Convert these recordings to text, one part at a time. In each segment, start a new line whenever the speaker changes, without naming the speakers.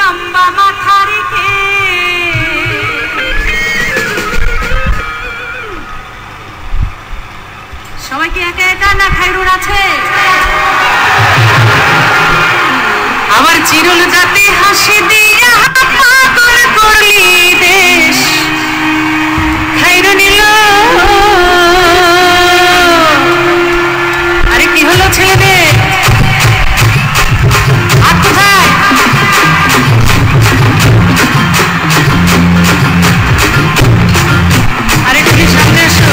লম্বা মাথা রেখে সবাই কি একা একা না খাইরুর আছে? আমার চিরুল জাতি হাসি দিয়া পাগল করলি দেশ খাইরু নিল। আরে কি হলো ছেলেদের? আর কোথায়? আরে তুমি সামনে এসো।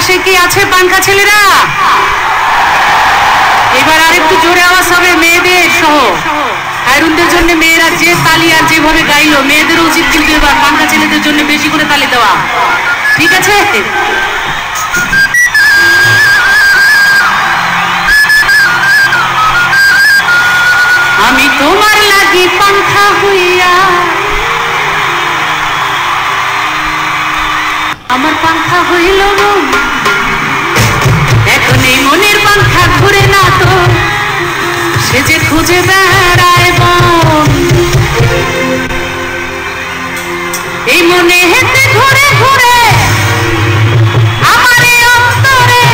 পাশে কি আছে পাংখা ছেলেরা? এবার আরেকটু জোরে আওয়াজ হবে মেয়েদের সহ। খায়রুনদের জন্য মেয়েরা যে তালি আর যেভাবে গাইলো, মেয়েদের উচিত কিন্তু এবার পাংখা ছেলেদের জন্য বেশি করে তালি দেওয়া, ঠিক আছে? আমি তোমার লাগি পাংখা হইয়া, আমার পাংখা হইল মন, এখন এই মনের পাংখা ঘুরে না তো, সে যে খুঁজে বেড়ায় মন। এই মনে হেঁটে ঘুরে ঘুরে আমার এই অন্তরে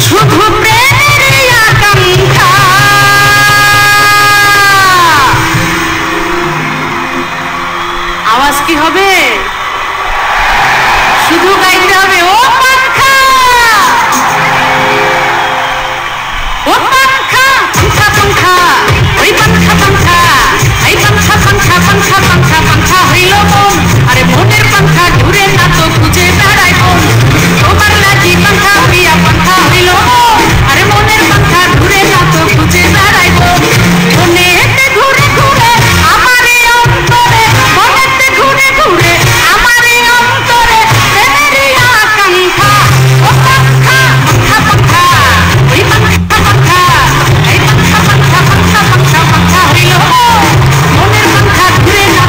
শুধু প্রেমের আকাঙ্ক্ষা। আওয়াজ কি হবে? শুধু গাইতে হবে ও পাংখা, ও পাংখা, পাংখা পাংখা, ওই পাংখা পাংখা, এই পাংখা পাংখা পাংখা পাংখা পাংখা হইল মন, আরে মনের পাংখা ঘুরে না তো খুঁজে বেড়ায় মন। তোমার লাগি পাংখা হইয়া পাংখা হইল মন, আরে মনের পাংখা ঘুরে না তো খুঁজে বেড়ায় মন। মনে হেঁটে ঘুরে ঘুরে আমার এই অন্তরে, মনেতে ঘুরে ঘুরে আমার এই অন্তরে প্রেমেরই আকাঙ্ক্ষা। ও পাংখা, পাংখা পাংখা, ওই পাংখা পাংখা, এই পাংখা পাংখা পাংখা পাংখা পাংখা হইল মন, মনের পাংখা ঘুরে না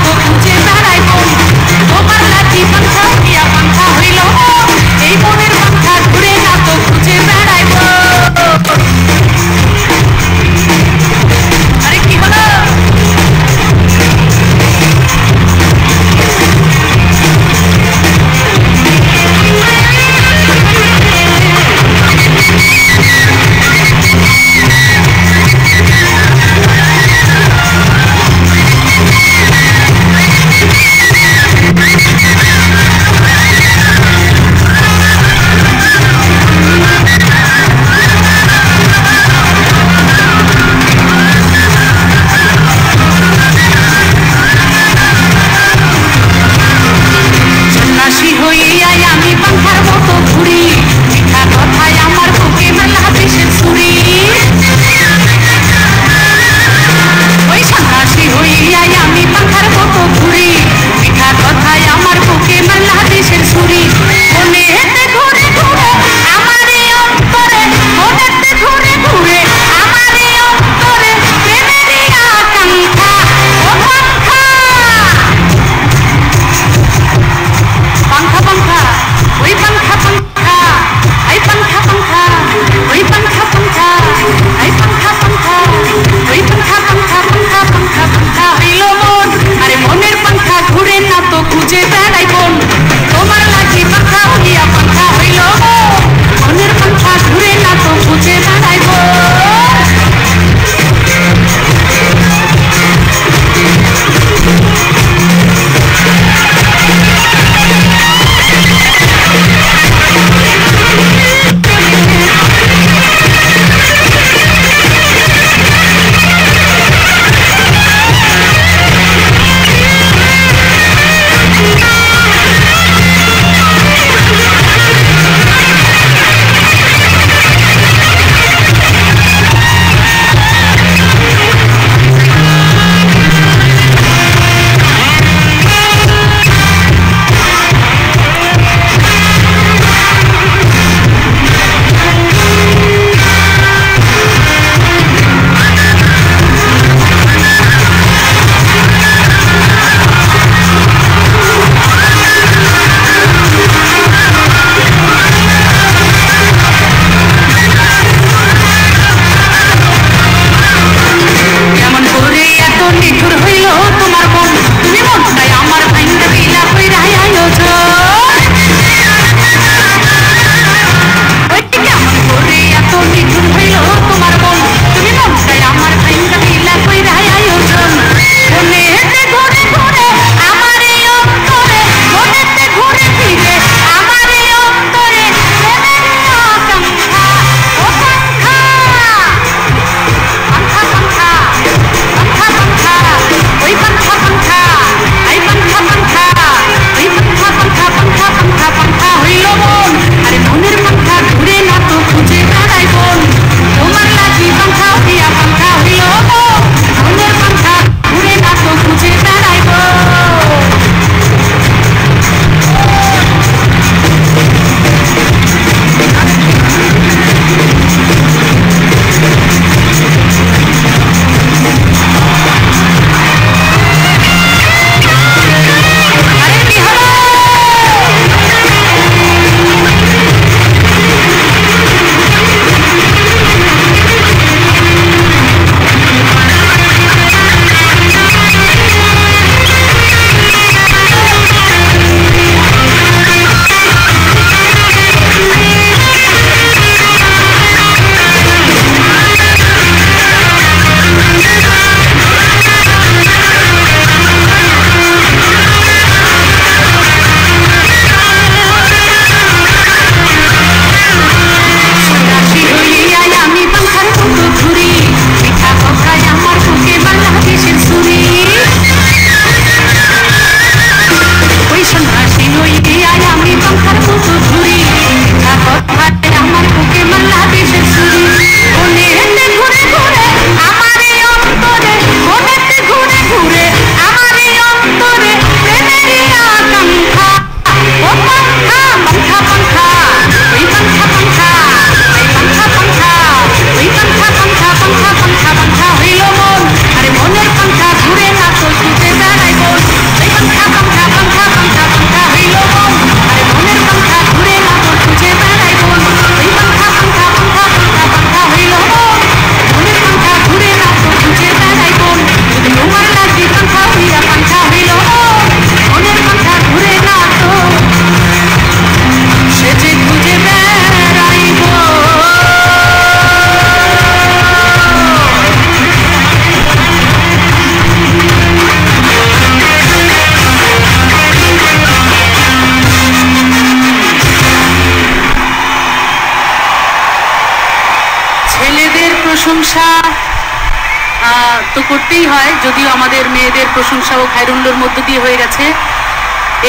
তো করতেই হয়, যদিও আমাদের মেয়েদের প্রশংসা ও খায়রুল্লোর মধ্য দিয়ে হয়ে গেছে।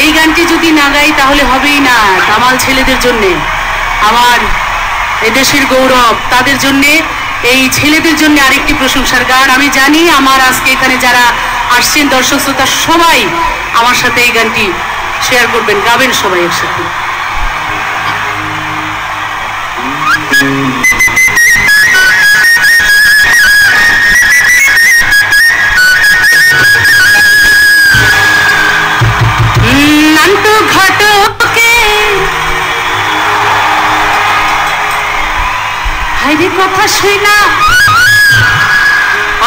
এই গানটি যদি না গাই তাহলে হবেই না। কামাল ছেলেদের জন্যে, আমার এদেশের গৌরব, তাদের জন্যে, এই ছেলেদের জন্য আরেকটি প্রশংসার গান। আমি জানি আমার আজকে এখানে যারা আসছেন দর্শক শ্রোতা সবাই আমার সাথে এই গানটি শেয়ার করবেন, গাবেন সবাই একসাথে। নান্টু ঘটকে হাইরে কথা শুই না,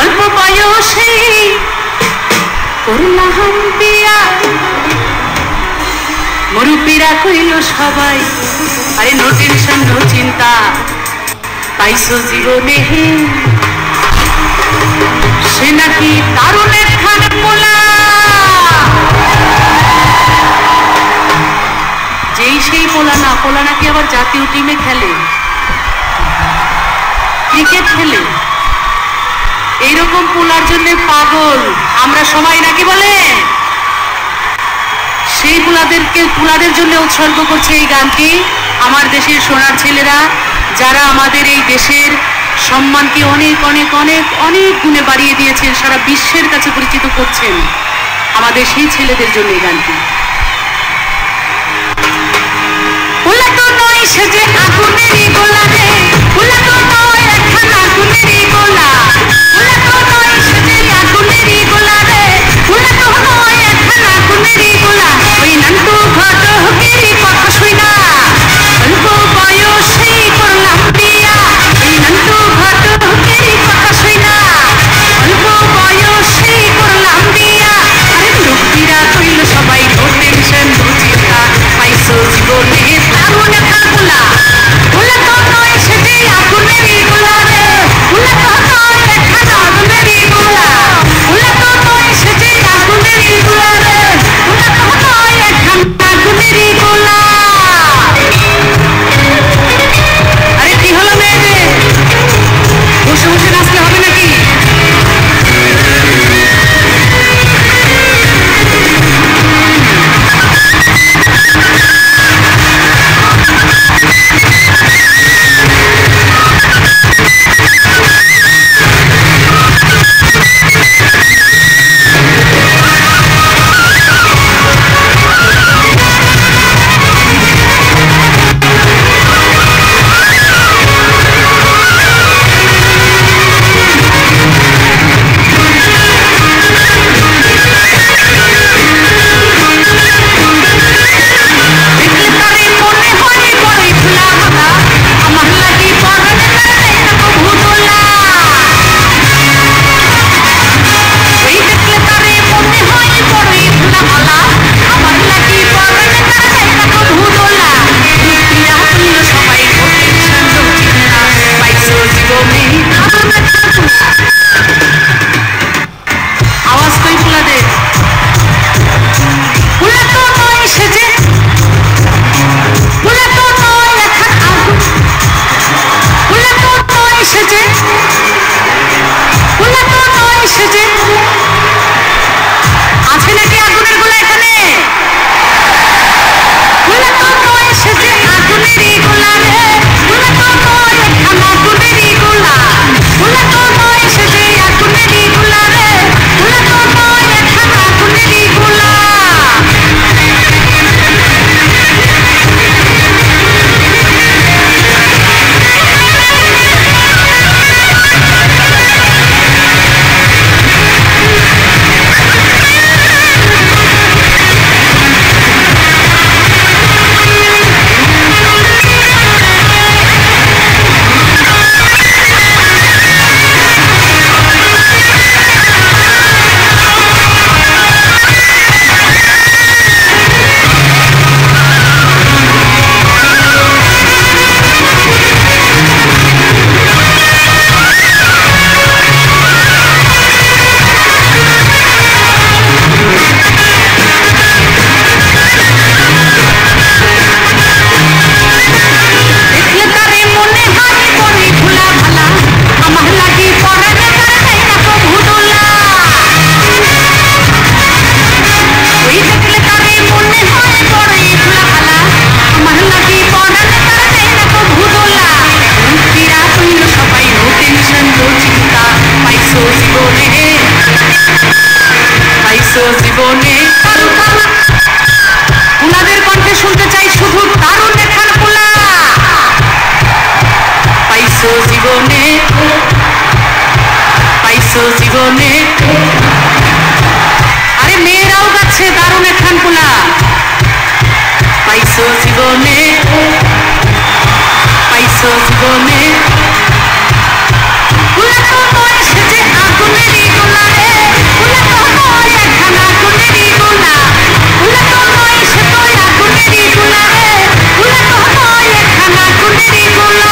অল্প বয়সে করলাম বিয়া। মুরব্বীরা কইল সবাই, আরে নো টেনশন নো চিন্তা, পাইছো জীবনে সে নাকি দারুণের খান পোলা। যেই সেই পোলা না, পোলা নাকি আবার জাতীয় টিমে খেলে, ক্রিকেট খেলে। এইরকম পোলার জন্য পাগল আমরা সবাই, নাকি বলে? সেই পোলাদের জন্য উৎসর্গ করছে এই গানটি আমার দেশের সোনার ছেলেরা, যারা আমাদের এই দেশের সম্মানকে অনেক অনেক অনেক অনেক গুণে বাড়িয়ে দিয়েছেন, সারা বিশ্বের কাছে পরিচিত করছেন। আমাদের সেই ছেলেদের জন্য এই গানটি। পোলা তো নয় সে যে আগুনেরই গোলা রে, পোলা তো নয় একখান আগুনেরই গোলা, পোলা তো নয় সে যে আগুনেরই গোলা রে, পোলা তো নয় একখান আগুনেরই গোলা। ওই নান্টু ঘটকেরই কথা শুই না, অল্প বয়সেই করলাম বিয়া। ওই নান্টু ঘটকেরই কথা শুই না, অল্প বয়সেই করলাম বিয়া। আরে লোকেরা কইল সবাই নো টেনশন নো চিন্তা, পাইছো জীবনে দারুণ একটা পোলা। পোলা তো নয় সে যে আগুনেরই গোলা রে, পোলা তো নয় একখান আগুনেরই গোলা, পোলা তো নয় সে যে আগুনেরই গোলা রে, পোলা তো নয় একখান আগুনেরই গোলা। আরে কি হলো মেয়েদের, বসে বসে নাচতে হবে নাকি? জীবনে আরে মেয়েরাও গাচ্ছে দারুণ একখান পোলা পাইছো জীবনে পাইছো জীবনে পোলা তো নয় সে যে আগুনেরই গোলা রে পোলা তো নয় একখান আগুনেরই গোলা পোলা তো নয় সে তো আগুনেরই গোলা রে পোলা তো নয় একখান আগুনেরই গোলা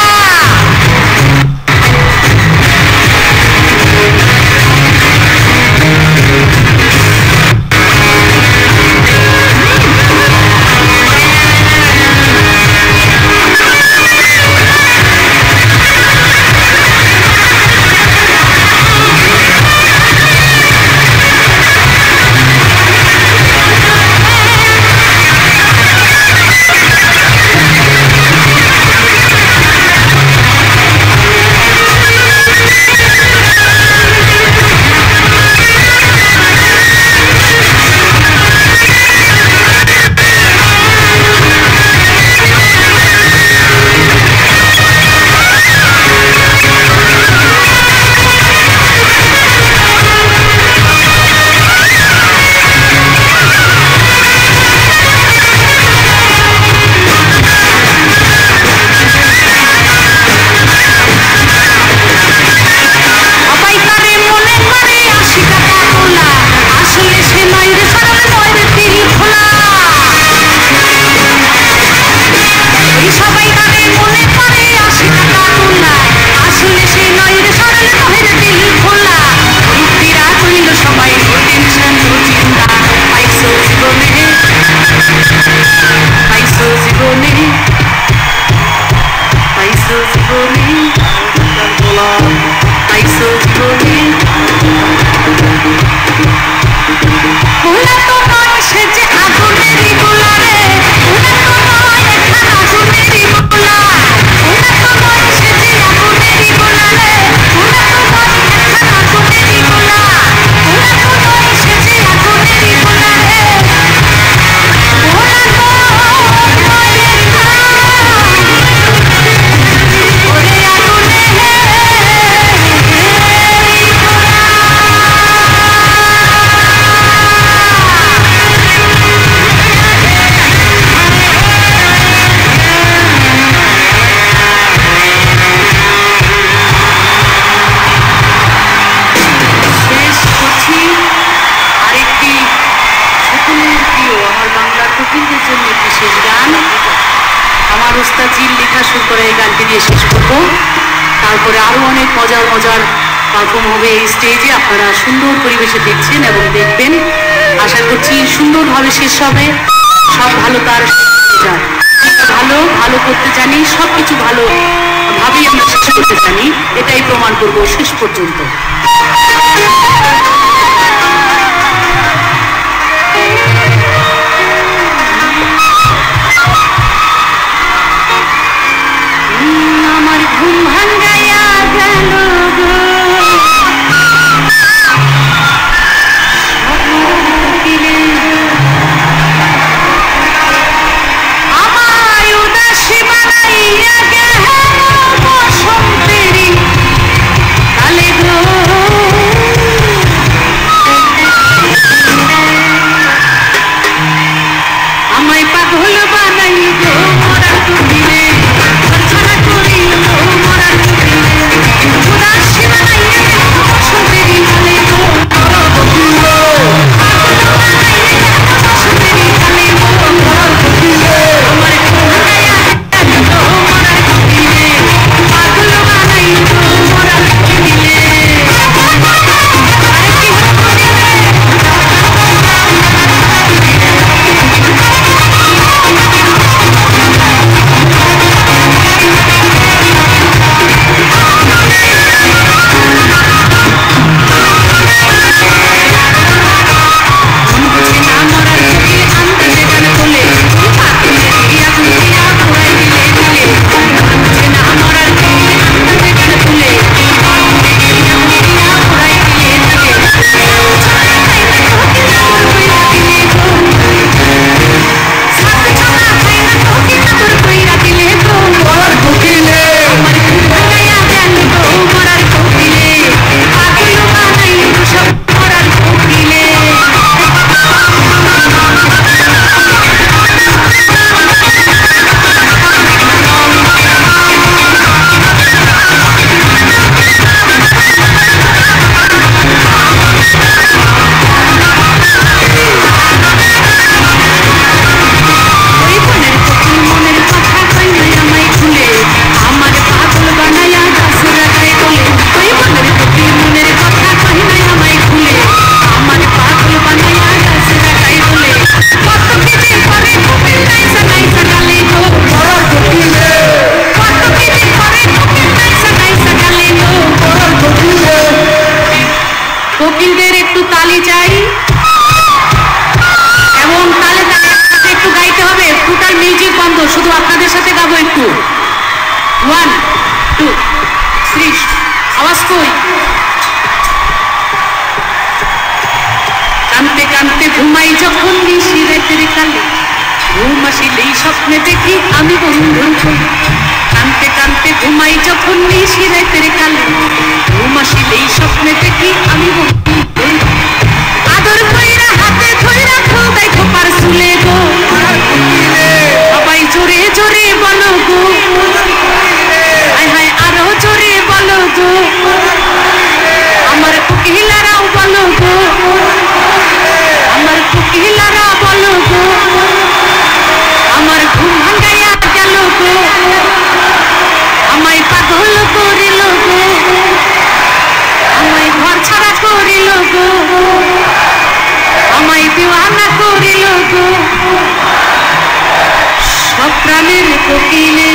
তারপরে আরো অনেক মজার মজার পারফর্ম হবে এই স্টেজে আপনারা সুন্দর পরিবেশে দেখছেন এবং দেখবেন আশা করছি সুন্দরভাবে শেষ হবে সব ভালো তার ভালো ভালো করতে জানি সবকিছু ভালো ভাবেই আমরা শেষ করতে জানি এটাই প্রমাণ করব শেষ পর্যন্ত আমার ঘুম ভাঙ্গাইয়া গেল আমায় উদাসী বানাইয়া গেল বসন্তেরি কালে গো আমায় পাগল বানাই গো মরা তুমি রে ছড়া করিল মরা তুমি কানতে ঘুমাই যখন নিশি রাতের কালে ঘুম আসিলেই স্বপ্নে দেখি আমি বন্ধুর কোলে কানতে কানতে ঘুমাই যখন নিশি রাতের কালে ঘুম আসিলেই স্বপ্নে দেখি আমি বন্ধুর কোলে আদর কইরা হাতে ধইরা খোদাই খোপার চুলে গো সবাই জোরে জোরে বলো গো হায় হায় আরো জোরে বলো গো আমার কোকিলারাও বলো গো আমার কোকিলারা বলো গো আমার ঘুম ভাঙাইয়া গেল গো আমায় পাগল করিল গো আমায় ঘর ছাড়া করিল গো আমায় দিওয়ানা করিল গো সব প্রাণের কোকিলে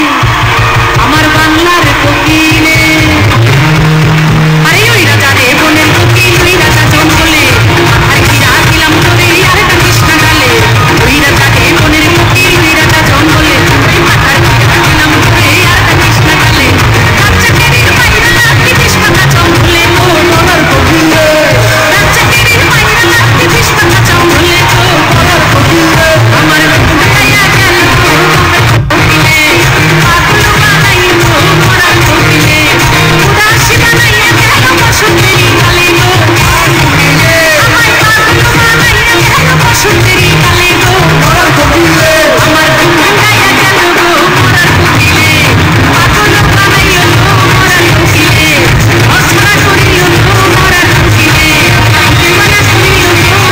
আমার বাংলার কোকিলে আরে ওই রাজা রে বনের কোকিল ওই রাজা জঙ্গলে মাথায় ঘিরা দিলাম তোরে আর কাঁদিস না গালে ওই রাজা রে বনের কোকিল ওই রাজা জঙ্গলে মাথায় ঘিরা দিলাম তোরে আর কাঁদিস না গালে রাজা কেরির মাইরা লাগতি বিষ্পাতা জঙ্গলে ও বনের কোকিলে রাজা কেরির মাইরা লাগতি বিষ্পাতা জঙ্গলে ও বনের কোকিলে আমার ভাইয়া গেল গো কোকিলে পাগল বানাইলো মরার কোকিলে উদাসী বানাইয়া গেল বসন্তেরি কালে গো কোকিলে আমায় পাগল বানাইয়া গেল বসন্তেরি কালে গো মরার কোকিলে আমার ঘুম ভাঙাইয়া গেল গো মরার কোকিলে পাগল বানাইলো মরার কোকিলে অছড়া করিল গো মরার কোকিলে দিওয়ানা করিল গো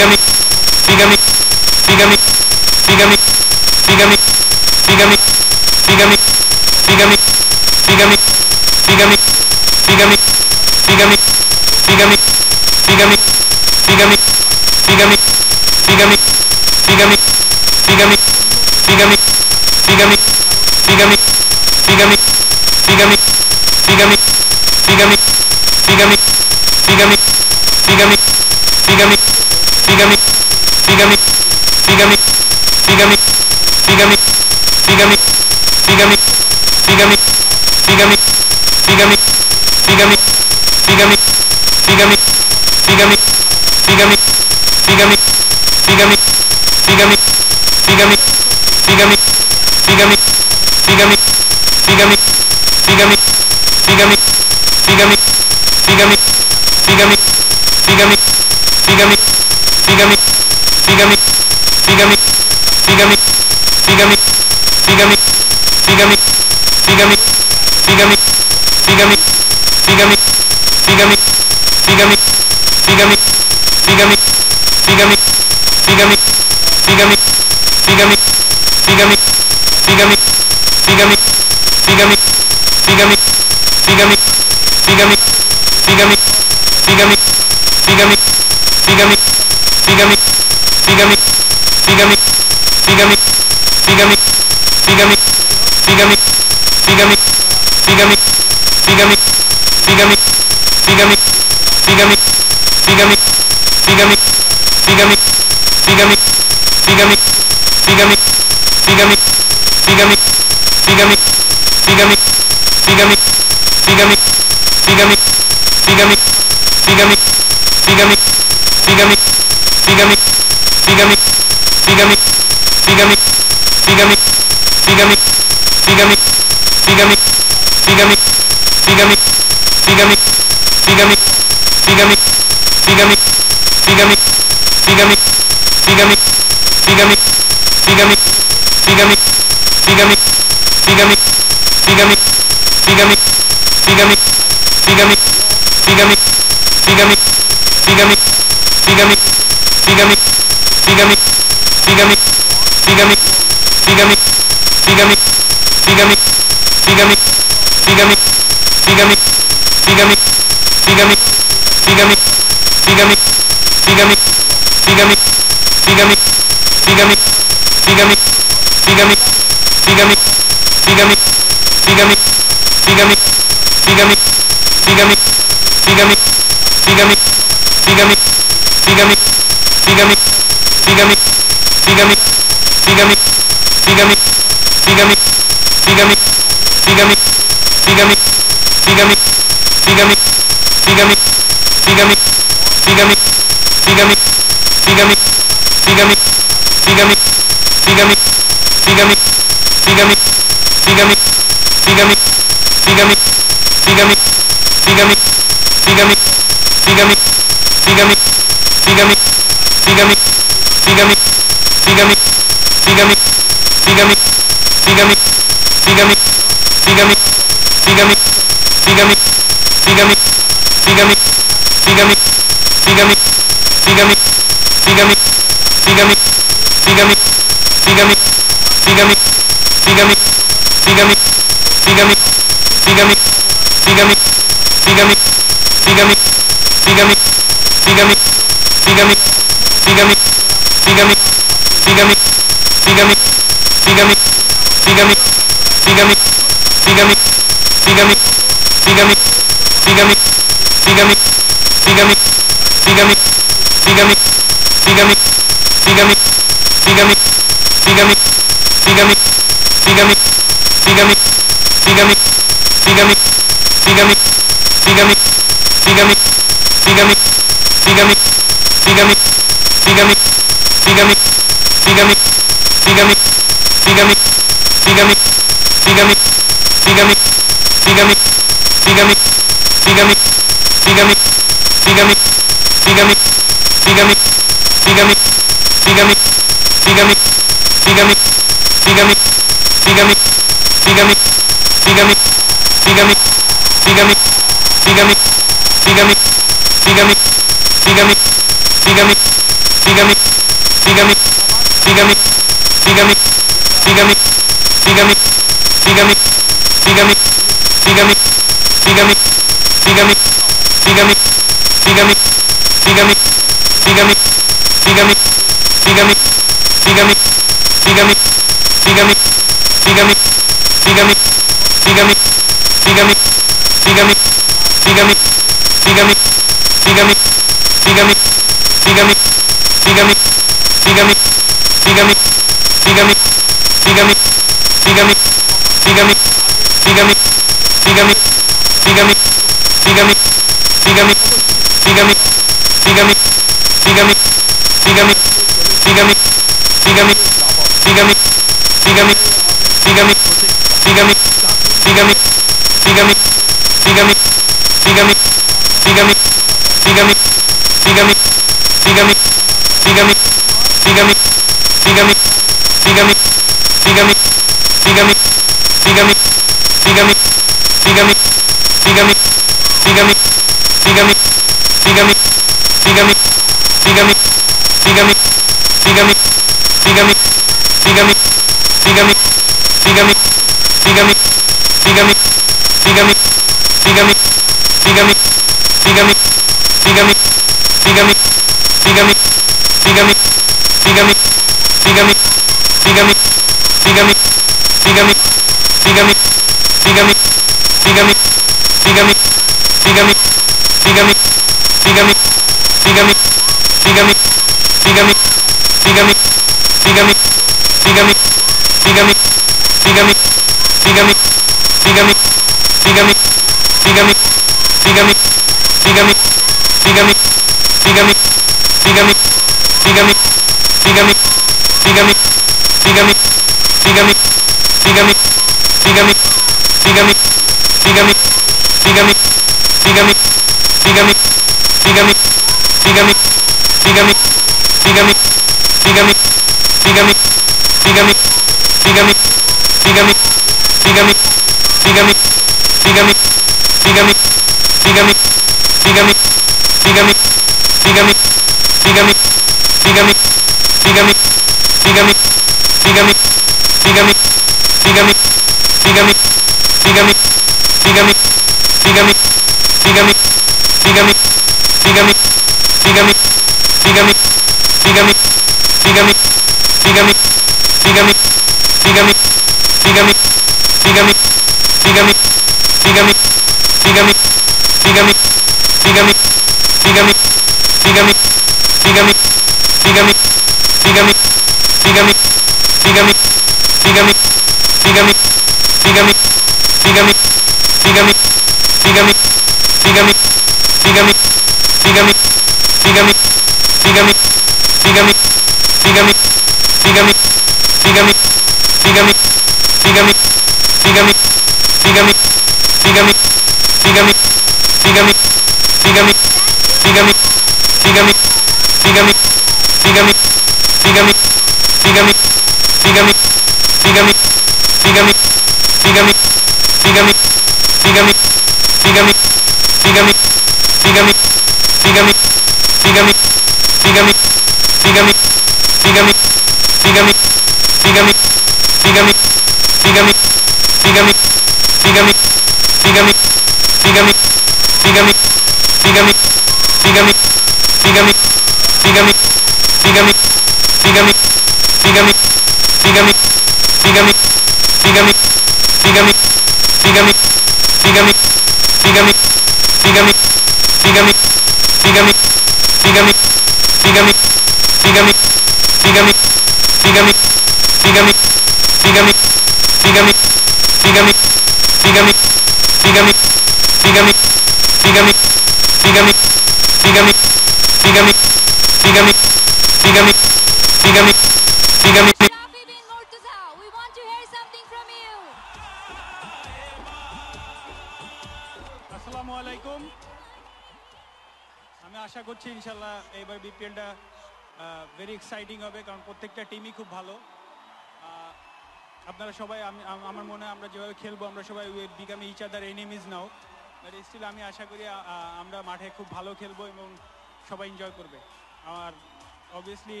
Obviously,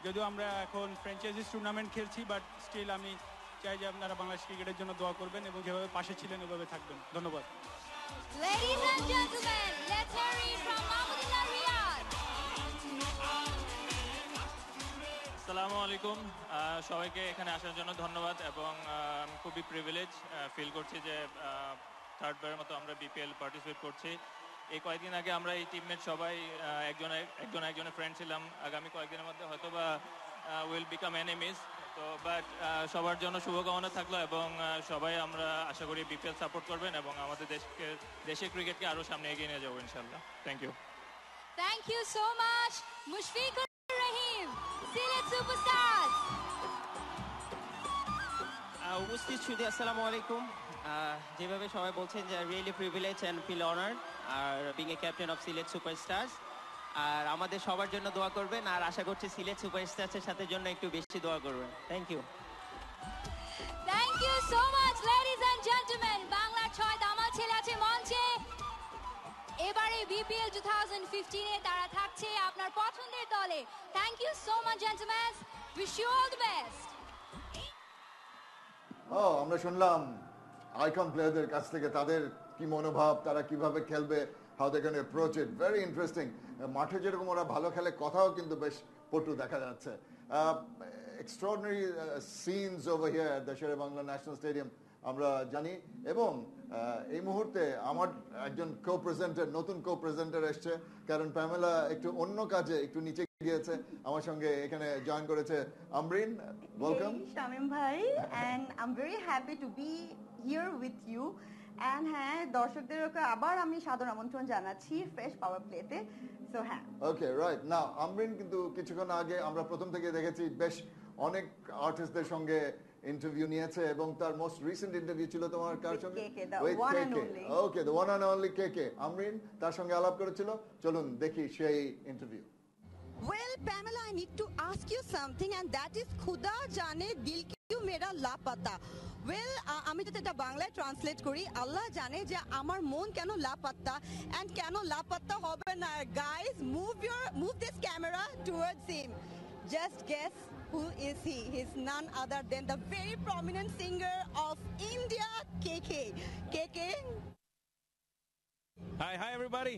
যদিও আমরা এখন ফ্র্যাঞ্চাইজিস টুর্নামেন্ট খেলছি, বাট স্টিল আমি চাই যে আপনারা বাংলাদেশ ক্রিকেটের জন্য দোয়া করবেন এবং যেভাবে পাশে ছিলেন ওভাবে থাকবেন। ধন্যবাদ।
Ladies and gentlemen, let's hear it from Mahmudullah Riyad.
আসসালামু আলাইকুম, সবাইকে এখানে আসার জন্য ধন্যবাদ এবং আমি খুবই প্রিভিলেজ ফিল করছি যে থার্ডবারের মতো আমরা বিপিএল পার্টিসিপেট করছি। এই কয়েকদিন আগে আমরা এই টিমমেট সবাই একজনের ফ্রেন্ড ছিলাম। আগামী কয়েকদিনের মধ্যে হয়তো বা উইল বিকাম এনিমিজ। তো বাট সবার জন্য শুভকামনা থাকলো এবং সবাই আমরা আশা করি বিপিএল সাপোর্ট করবেন এবং আমাদের দেশের ক্রিকেটকে আরও সামনে এগিয়ে নিয়ে যাবো ইনশাল্লাহ। Thank you.
Thank you so much, Mushfiqur Rahim, Sylhet Superstars.
উপস্থিত শুধু আসসালামু আলাইকুম। যেভাবে সবাই বলছেন যে really privilege and feel honoured আর being a captain of Sylhet superstars. আর আমাদের সবার জন্য দোয়া করবেন আর আশা করছি সিলেট সুপারস্টার্সের সাথে জন্য একটু বেশি দোয়া করবেন। Thank you.
Thank you so much, ladies and gentlemen. বাংলার 6 দামাল ছেলে আছে মঞ্চে। এবারে বিপিএল 2015 এ তারা থাকছে আপনার পছন্দের দলে। Thank you so much, gentlemen. Wish you all the best.
আমরা শুনলাম আইকন প্লেয়ারদের কাছ থেকে তাদের কি মনোভাব, তারা কিভাবে খেলবে, how they can approach it. Very interesting. মাঠে যেরকম ওরা ভালো খেলে, কথাও কিন্তু বেশ পটু দেখা যাচ্ছে। Extraordinary scenes over here at the Sher-e-Bangla national stadium আমরা জানি। এবং এই মুহূর্তে আমার একজন নতুন কো প্রেজেন্টার এসছে, কারণ প্যামেলা একটু অন্য কাজে একটু নিচে গিয়েছে। আমার সঙ্গে এখানে জয়েন করেছে আমরিন। ওয়েলকাম
শামীম ভাই, and I'm very happy to be here with you. And হ্যাঁ, দর্শকদের আবার আমি সাদর আমন্ত্রণ জানাচ্ছি ফ্রেশ পাওয়ার প্লেতে। সো হ্যাঁ,
ওকে, রাইট। নাও আমরিন কিন্তু কিছুক্ষণ আগে আমরা প্রথম থেকে দেখেছি বেশ অনেক আর্টিস্টদের সঙ্গে ইন্টারভিউ নিয়েছে এবং তার মোস্ট রিসেন্ট ইন্টারভিউ ছিল তোমার কার সঙ্গে? ওকে, দ্য ওয়ান অ্যান্ড অনলি কেকে। আমরিন তার সঙ্গে আলাপ করেছিল। চলুন দেখি সেই interview.
Well, Pamela, I need to ask you something, and that is Khuda jane dil kyun mera lapata. Well, আমি যদি এটা বাংলায় ট্রান্সলেট করি, আল্লাহ জানে যে আমার মন কেন লাপাত্তা, and কেন লাপাত্তা হবে না। Guys, move this camera towards him. Just guess who is he? He's none other than the very prominent singer of India, KK. KK.
Hi everybody.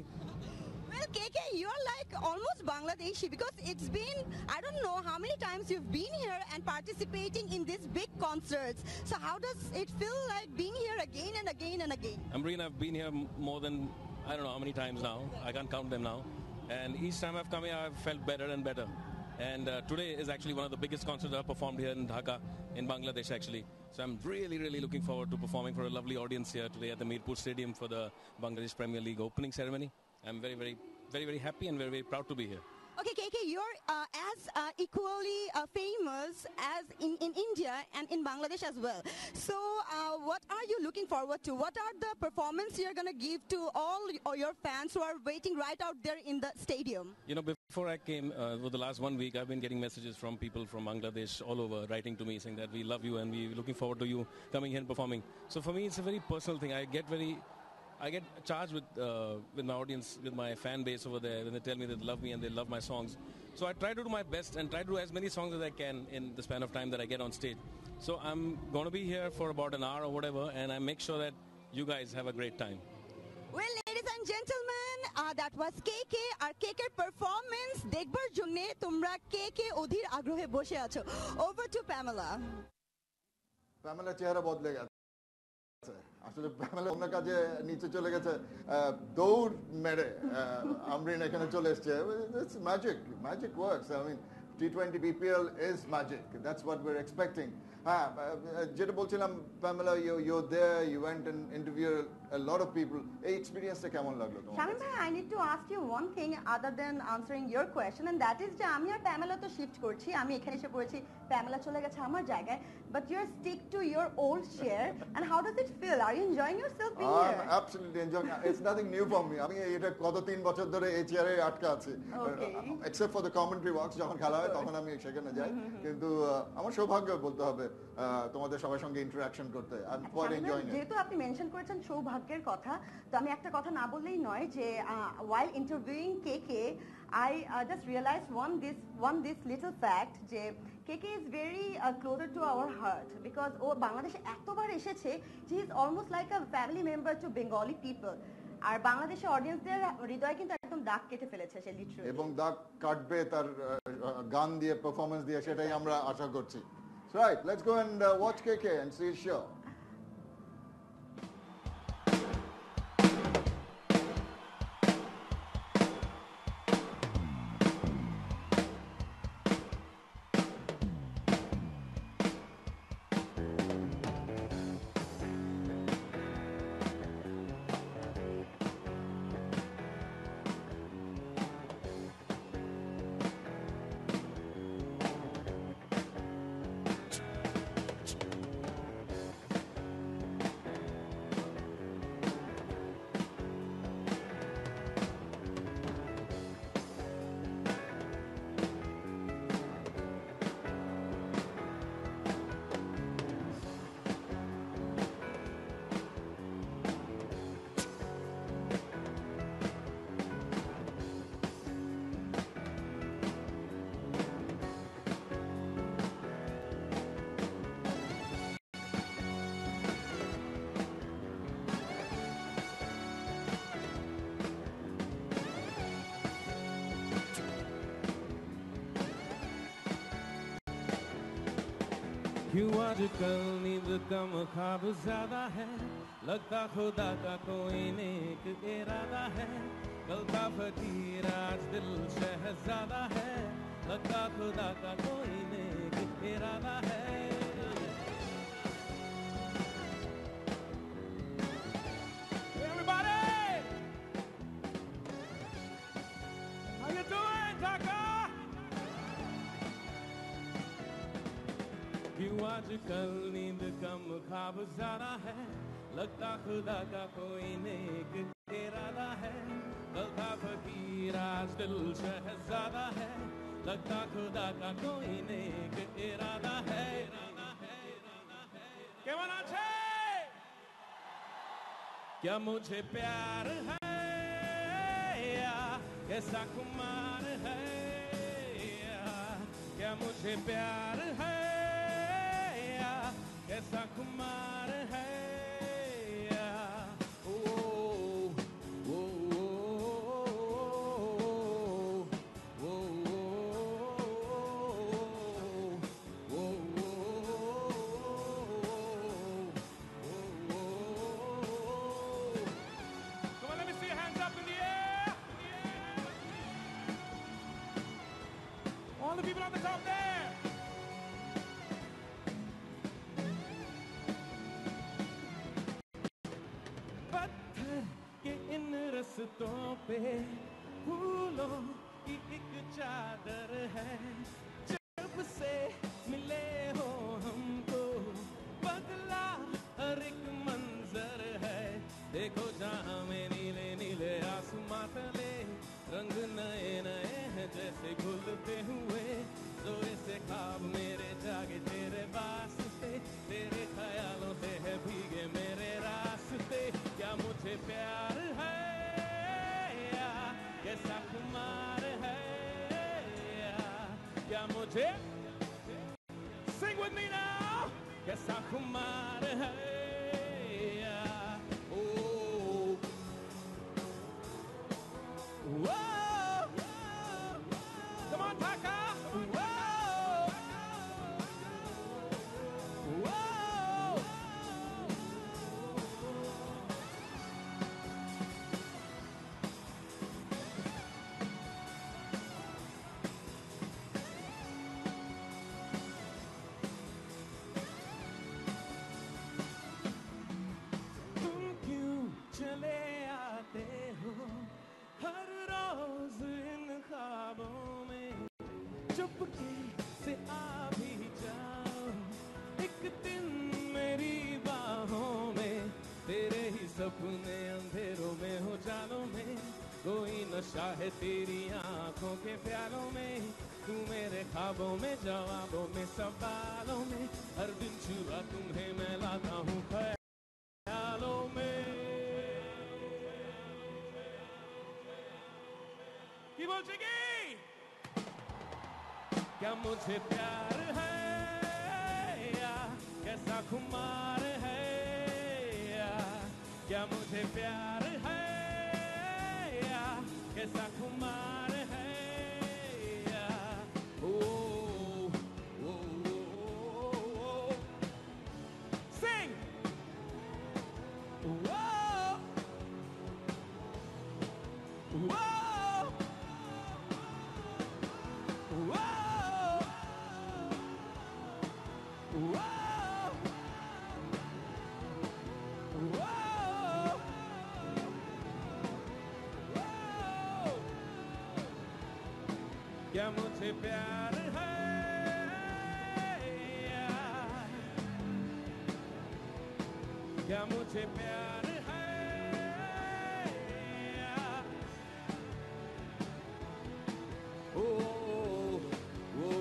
Well, KK, you're like almost Bangladeshi because it's been, I don't know how many times you've been here and participating in these big concerts. So how does it feel like being here again and again and again?
Amreen, I've been here more than, I don't know how many times now. I can't count them now. And each time I've come here, I've felt better and better. And today is actually one of the biggest concerts I've performed here in Dhaka, in Bangladesh actually. So I'm really looking forward to performing for a lovely audience here today at the Mirpur Stadium for the Bangladesh Premier League opening ceremony. I'm very happy and very proud to be here.
Okay, KK, you're as equally famous as in India and in Bangladesh as well. So what are you looking forward to? What are the performances you're going to give to all your fans who are waiting right out there in the stadium?
You know, before I came, for the last 1 week, I've been getting messages from people from Bangladesh all over, writing to me saying that we love you and we're looking forward to you coming here and performing. So for me, it's a very personal thing. I get charged with my audience, with my fan base over there, when they tell me they love me and they love my songs. So I try to do my best and try to do as many songs as I can in the span of time that I get on stage. So I'm going to be here for about an hour or whatever, and I make sure that you guys have a great time.
Well, ladies and gentlemen, that was KK. Our KK performance দেখবার জন্য তোমরা KK অধীর আগ্রহে বসে আছো। Over to Pamela.
Pamela চেহারা বদলে গেছে আসলে। প্যামেলা অন্য কাজে নিচে চলে গেছে, দৌড় মেরে আমরিন এখানে চলে এসছে। It's magic works. I mean, T20 BPL is magic. That's what we're expecting. হ্যাঁ, যেটা বলছিলাম Pamela, you're there, you went and interviewed a lot of people. এই এক্সপেরিয়েন্সটা কেমন লাগলো তোমার?
শামীম ভাই, I need to ask you one thing other than answering your question, and that is যে আমি আর প্যামেলা তো শিফট করছি, আমি এখানে এসে পড়েছি, প্যামেলা চলে গেছে আমার জায়গায়, but you're stick to your old chair, and how does it feel? Are you enjoying yourself being here?
I'm absolutely enjoying. It's nothing new for me. আমি এটা গত 3 বছর ধরে এই চেয়ারে আটকা আছি, except for the commentary box যখন খেলা হয় তখন আমি সেখানে যাই। কিন্তু আমার সৌভাগ্য বলতে হবে তোমাদের সবার সঙ্গে ইন্টারঅ্যাকশন করতে। I'm quite enjoying it.
যেহেতু আপনি মেনশন করেছেন সৌভাগ্য, ভাগ্যের কথা। তো আমি একটা কথা না বললেই নয় যে while interviewing KK, I just realized one this little fact যে KK is very closer to our heart because ও বাংলাদেশে এতবার এসেছে, he is almost like a family member to Bengali people. আর বাংলাদেশের অডিয়েন্সদের হৃদয়ে কিন্তু একদম দাগ কেটে ফেলেছে সে লিটারালি।
এবং দাগ কাটবে তার গান দিয়ে, পারফরম্যান্স দিয়ে, সেটাই আমরা আশা করছি। Right, let's go and watch KK and see his show.
क्यों आजकल नींद कम ख्वाब ज्यादा है, लगता खुदा का कोई नेक इरादा है। कल का फकीर आज दिल शहजादा है, लगता खुदा का कोई नेक इरादा है। Everybody, how you doing, Dhaka? क्यों आजकल नींद कम ख्वाब ज्यादा है, लगता खुदा का कोई नेक इरादा है। कल था फकीर आज दिल शहजादा है, लगता खुदा का कोई नेक इरादा है। क्या मुझे प्यार है या कैसा खुमार है, क्या मुझे प्यार है कैसा खुमार है। ओ ओ ओ Come on, let me see your hands up in the air. All the people on the top there. रस्तों पे फूलों की एक चादर है, जब से मिले हो हमको बदला हर एक मंजर है। देखो जहाँ में नीले नीले आसमां तले रंग नए नए हैं जैसे घुलते हुए, जोरे से ख्वाब मेरे जागे तेरे वास्ते, तेरे ख्यालों से है भीगे मेरे रास्ते। क्या मुझे प्यार है कैसा खुमार है, क्या मुझे sing with me now, कैसा खुमार है। Oh, whoa, come on Dhaka, whoa, whoa. चले आते हो हर रोज इन ख्वाबों में, चुपके से आ भी जाओ एक दिन मेरी बाहों में। तेरे ही सपने अंधेरों में हो जालों में, कोई नशा है तेरी आंखों के प्यालों में। तू मेरे ख्वाबों में, जवाबों में, सवालों में, हर दिन चुरा तुम्हें मैं लाता हूँ ख्यालों में। बोलचेगी क्या मुझे प्यार है या कैसा खुमार है या क्या मुझे प्यार है या कैसा खुमार है या ओ ओ ओ sing whoa whoa whoa क्या मुझे प्यार है क्या मुझे प्यार है ओ ओ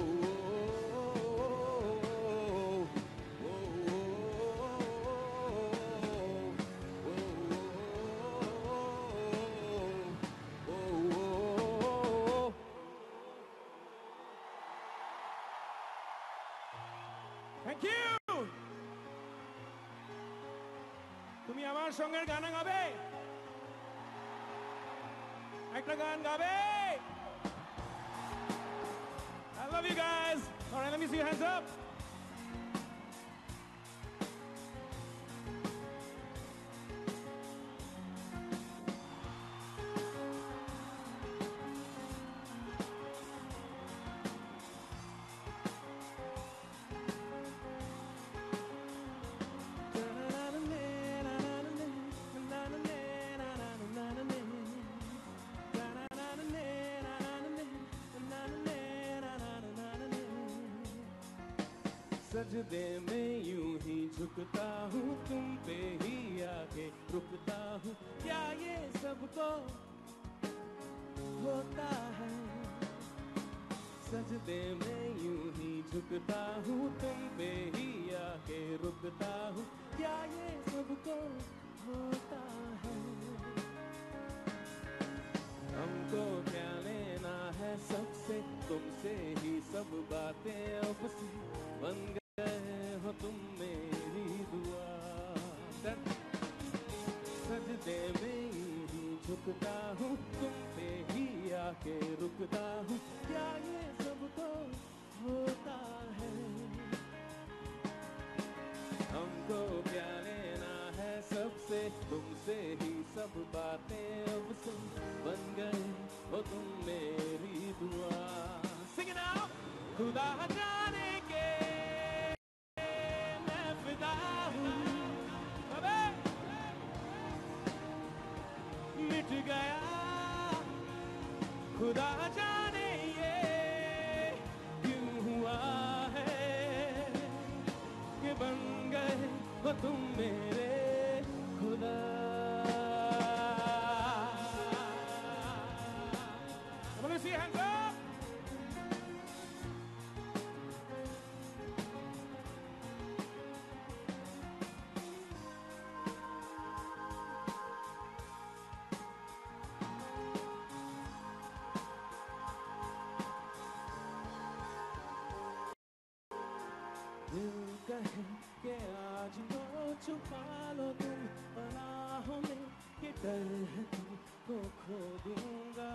Thank you. তুমি আমার সঙ্গে গান গাবে একটা গান গাবে I love you guys. All right, let me see your hands up. सजदे में यूं ही झुकता हूँ तुम पे ही आके रुकता हूँ क्या ये सबको होता है सजदे में यूं ही झुकता हूँ तुम पे ही आके रुकता हूँ क्या ये सबको होता है हमको क्या लेना है सबसे तुमसे ही सब बातें अब से बन गए हो तुम मेरी दुआ सजदे में ही झुकता हूँ तुम पे ही आके रुकता हूँ क्या ये सबको होता है हमको क्या लेना है सबसे तुमसे ही सब बातें अब से बन गए हो तुम मेरी दुआ Sing it out खुदा जाने के मैं फिदा हूँ अबे मिट गया खुदा जाने ये क्यों हुआ है कि बन गए हो तुम मेरे खुदा I want to see your hands up. दिल कहे कि आज तो छुपा लो तुम पनाहों में कि डर है तुमको खो दूंगा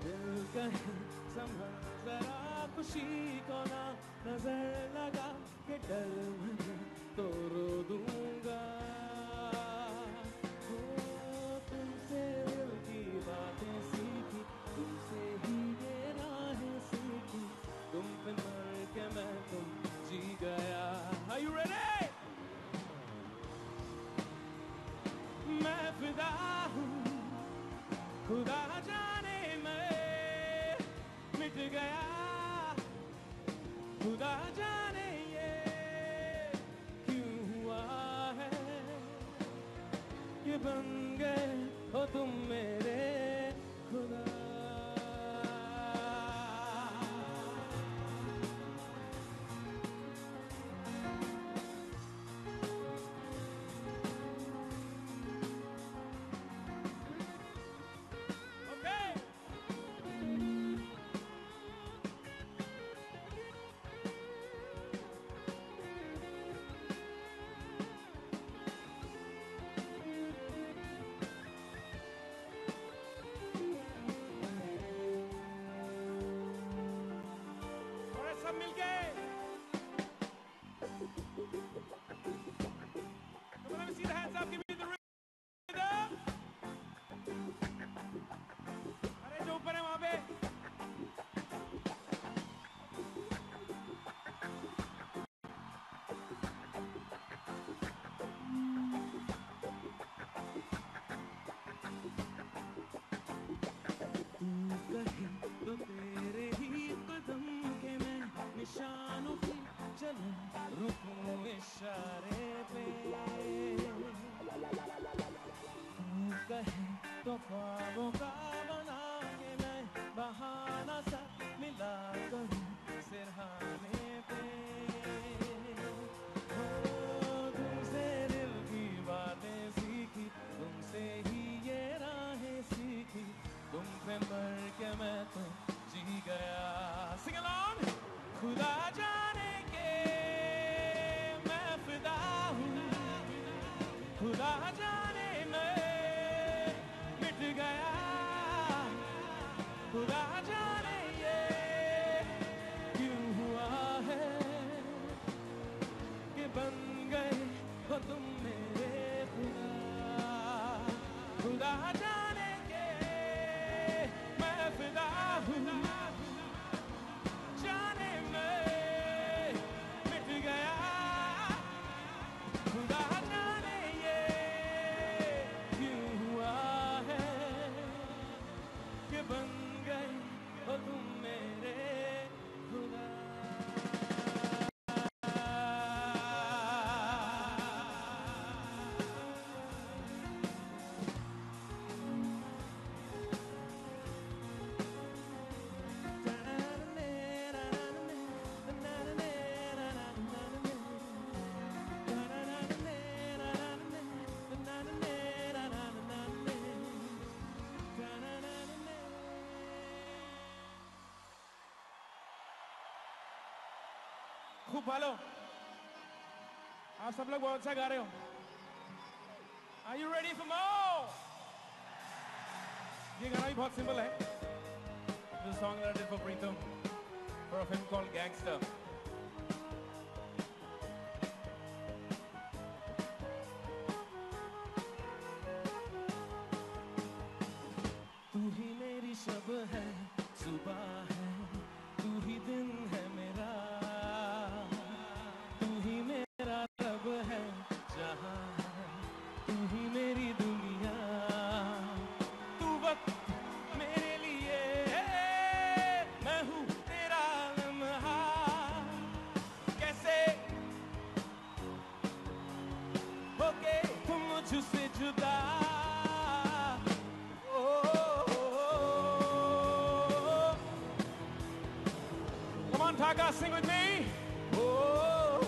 दिल कहे संभल जरा खुशी को ना नजर लगा कि डर मैं तो रो दूंगा हो तुमसे दिल की बातें सीखी तुमसे ही ये राहें सीखी तुम पे मर के मैं तुम जी गया Are you ready? मैं फिदा हूँ खुदा जाने मैं मिट गया खुदा जाने ये क्यों हुआ है ये बन गए हो तुम मेरे खुदा सब मिलके Come on, let me see the hands up. Give me the rhythm. अरे जो ऊपर है वहां पे तो तेरे ही कदम के मैं निशानों की चलूं रुकूं इशारे पे तू कहे तो ख्वाबों का बना के मैं बहाना सा मिला करूं सिरहाने पे तुमसे दिल की बातें सीखी तुमसे ही ये राहें सीखी तुम पे मर के मैं तो जी गया Sing along खुदा जाने के मैं फिदा हूँ खुदा जाने मैं मिट गया खुदा जाने ये क्यों हुआ है कि बन गए हो तुम मेरे खुदा खुदा जाने के मैं फिदा हूँ जाने में मिट गया खुदा जाने ये क्यों हुआ है कि बन गए हो तुम मेरे खुदा खूब भालो आप सब लोग बहुत अच्छा गा रहे हो Are you ready for more? ये गाना भी बहुत सिंपल है The song that I did for Pritam for a film called Gangster तू ही मेरी शब है सुबह है तू ही दिन है मेरा तू ही मेरा रब है जहां है तू ही मेरी दुनिया तू वक्त मेरे लिए मैं हूँ तेरा लम्हा कैसे होके तुम मुझसे जुदा Come on, Taka, sing with me. Oh,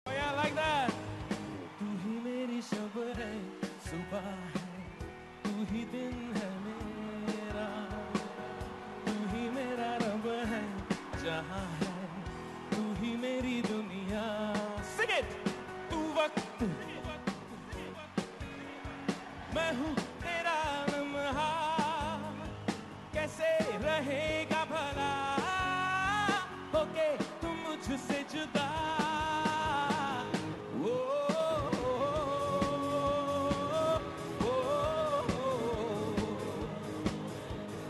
yeah, I like that. तू ही मेरी शब है, सुबह है, तू ही दिन है मेरा, तू ही मेरा रब है, जहां है, तू ही मेरी दुनिया. Sing it. तू वक्त, मैं हूँ तेरा लम्हा. कैसे रहेगा भला होके तुम मुझसे जुदा ओ, ओ,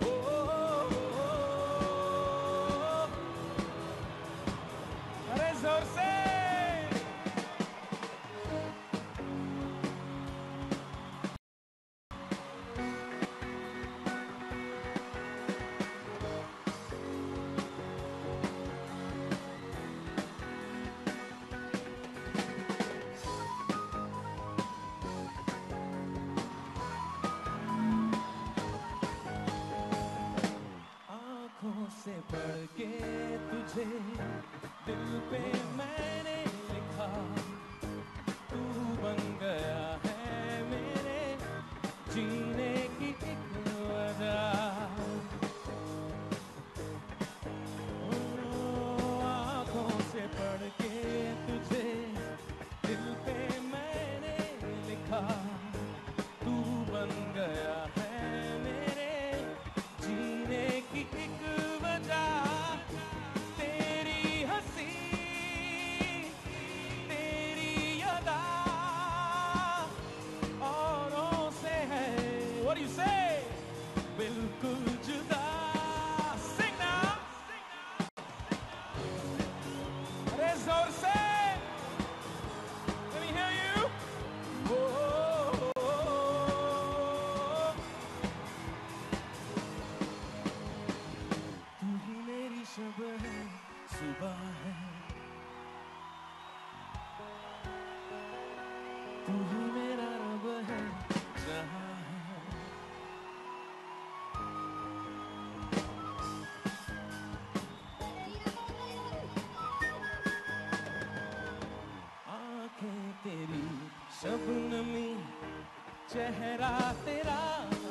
ओ, अरे जोर से तू ही मेरा रब है जहां है आंखें तेरी शबनमी चेहरा तेरा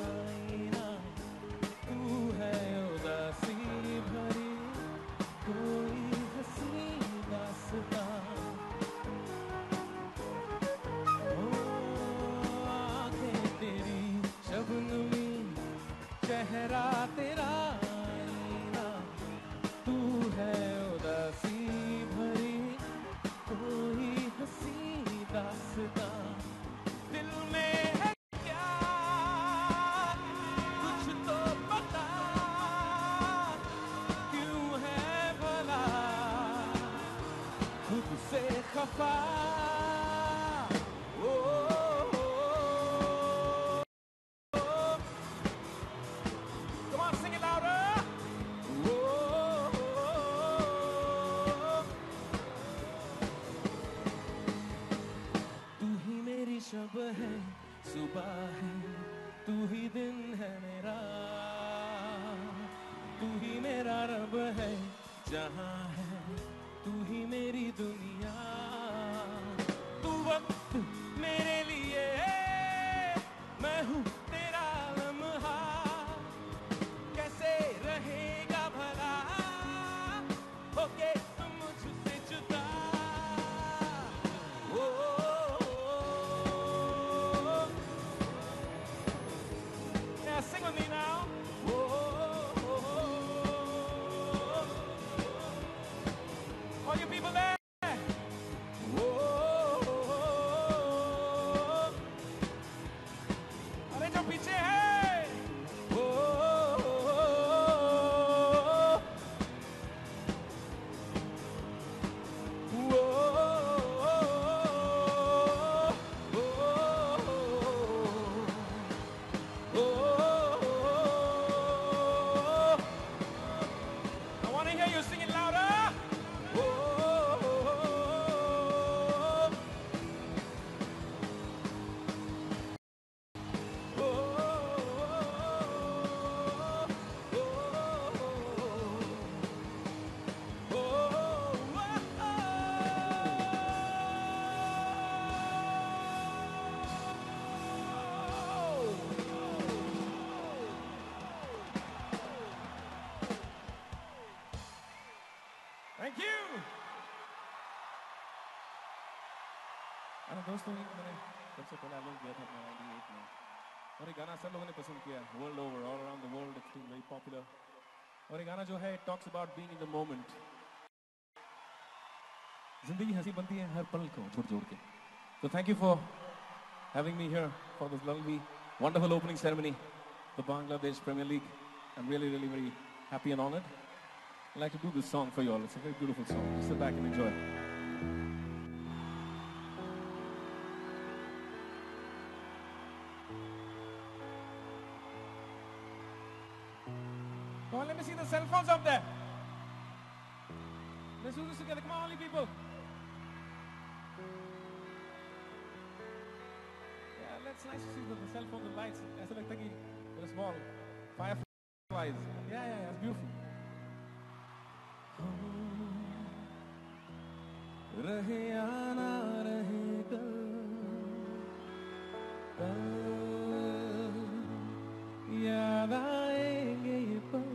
आईना तू है उदासी भरी कोई हंसी दास्तां ओ आंखें तेरी शबनमी चेहरा तेरा आईना तू है उदासी भरी कोई हंसी दास्तां दिल में है क्या कुछ तो पता क्यों है भला खुद से खफा ओ, Come on, sing it louder. तू ही मेरी शब है सुबह है तू ही दिन है मेरा तू ही मेरा रब है जहां है तू ही मेरी दुनिया तू वक्त मेरे लिए मैं हूँ तेरा लम्हा कैसे रहेगा भला होके तुम मुझसे जुदा ओ yeah, sing with me now. All you people there. अरे जो पीछे है I want to hear you sing it louder. Thank you. अरे दोस्तों मैंने सबसे पहले एल्बम किया था अपना 98 में और ये गाना सब लोगों ने पसंद किया world over all around the world it's been very popular और ये गाना जो है it talks about being in the moment जिंदगी हंसी बनती है हर पल को छोड़ छोड़ के तो thank you for having me here for this lovely wonderful opening ceremony the Bangladesh premier league I am really very happy and honoured I'd like to do this song for you all. It's a very beautiful song. Just sit back and enjoy. Come on, let me see the cell phones up there. Let's do this together. Come on, all you people. Yeah, it's nice to see the cell phones and lights. ऐसा लगता है कि they're small fireflies. Yeah, it's beautiful. रहे या ना रहे कल याद आएंगे ये पल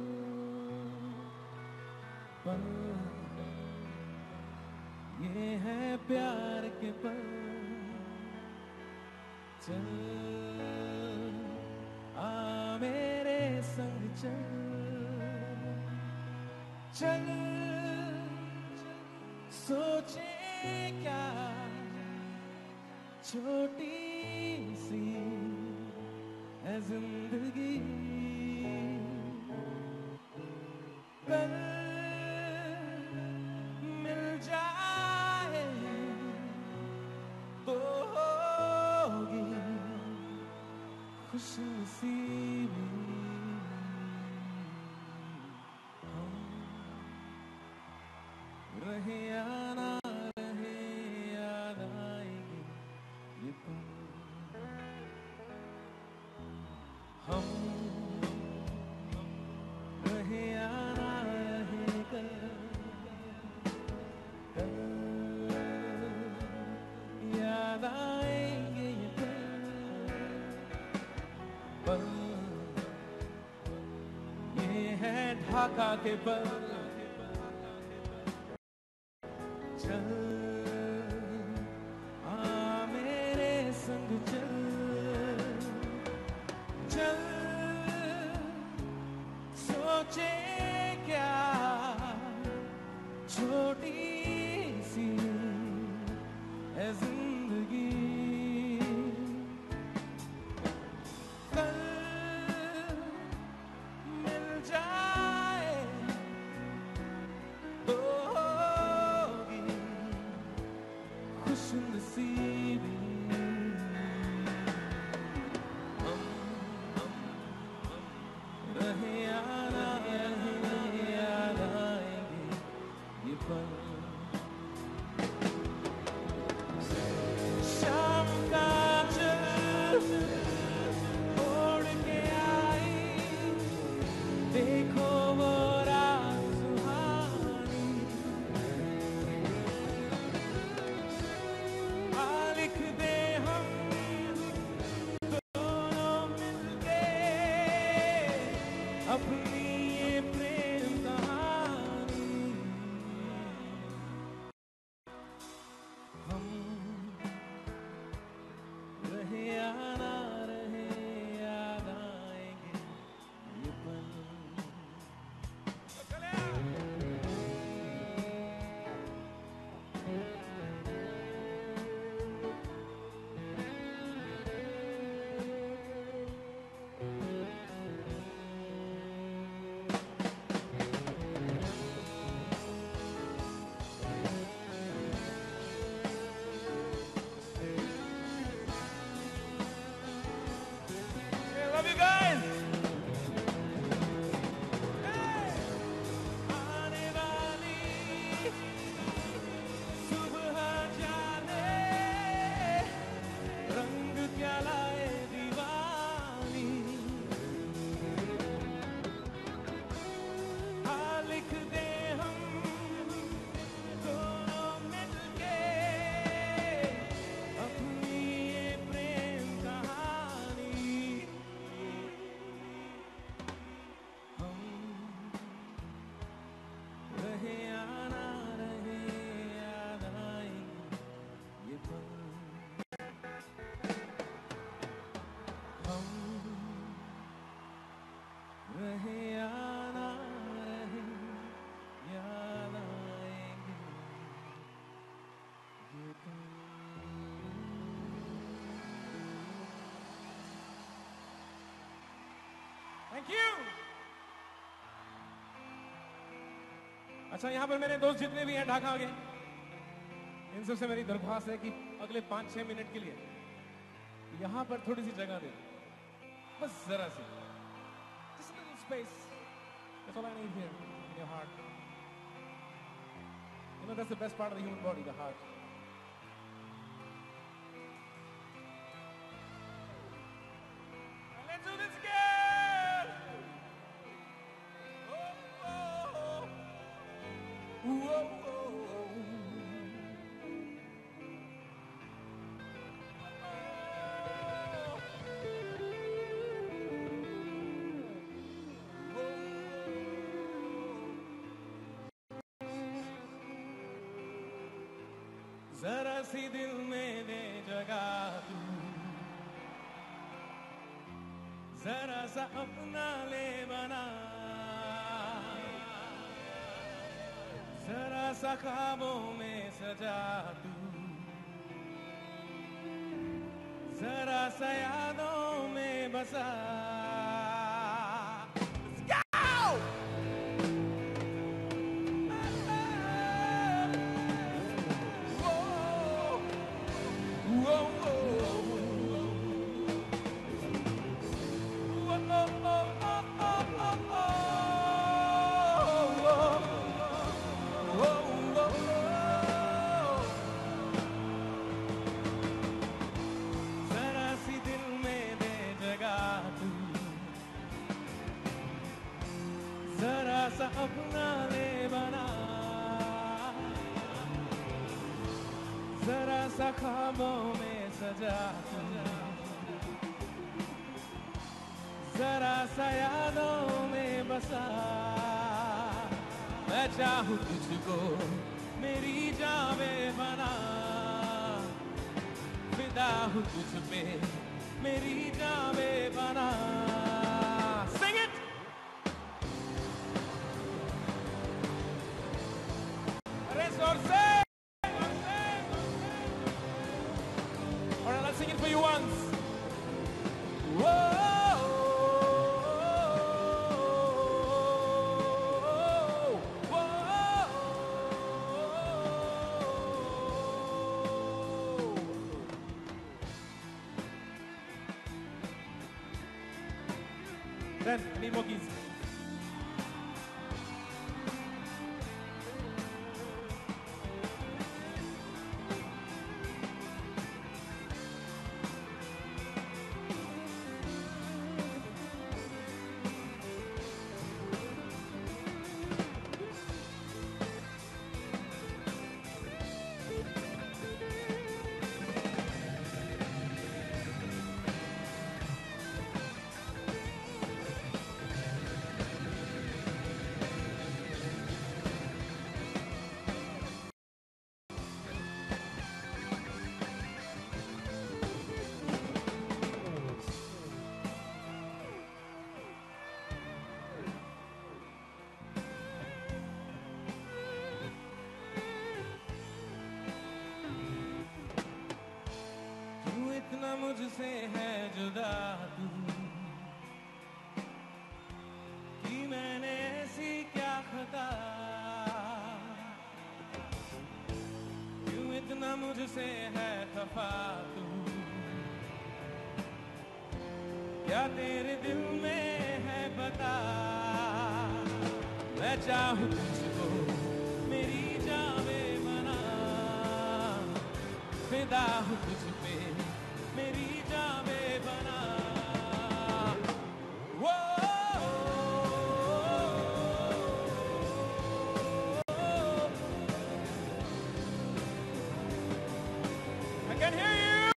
ये है प्यार के पल चल आ मेरे संग चल सोचे क्या छोटी सी है जिंदगी कल मिल जाए तो होगी खुशनसीबी हम रहे या ना रहे याद आएंगे ये पल हैं ढाका के पल चल आ मेरे संग चल चल सोचे क्या छोटी सी है जिंदगी कल मिल जाए तो होगी खुशनसीबी हम रहे याद आएंगे ये पल शाम का चल ओढ़ के आई देखो वो रात सुहानी आ लिख दे हम दोनों मिलके अपनी ये प्रेम कहानी हम रहे या ना रहे याद आएंगे ये पल love you guys. आने वाली सुबह जाने रंग क्या लाए दीवानी आ लिख दे हम दोनों मिलके अपनी ये प्रेम कहानी हम रहे या ना रहे याद आएंगे ये पल हम रहे या ना रहे याद आएंगे ये पल Thank you. अच्छा यहाँ पर मेरे दोस्त जितने भी हैं ढाका के इन सबसे मेरी दरख्वास्त है कि अगले 5-6 मिनट के लिए यहाँ पर थोड़ी सी जगह दे बस जरा सी just a little space that's all I need here in your heart you know that's the best part of the human body the heart let's do this again oh, oh, oh. Whoa, whoa, जरा सी दिल में दे जगह तू जरा सा अपना ले बना जरा सा ख्वाबों में सजा तू जरा सा यादों में बसा सा अपना ले बना जरा सा ख्वाबों में सजा जरा सा यादों में बसा मैं चाहूं तुझको मेरी जावे बना फिदा हूं तुझ पे मेरी जावे बना Sing it! Rest or say! Alright, let's sing it for you once. Whoa! Then, I need more keys. इतना मुझसे है जुदा तू कि मैंने ऐसी क्या खता क्यों इतना मुझसे है खफा तू क्या तेरे दिल में है बता मैं चाहूं तुझको मेरी जावे बना फिदा हूं तुझ पे मेरी जावे बना I can hear you.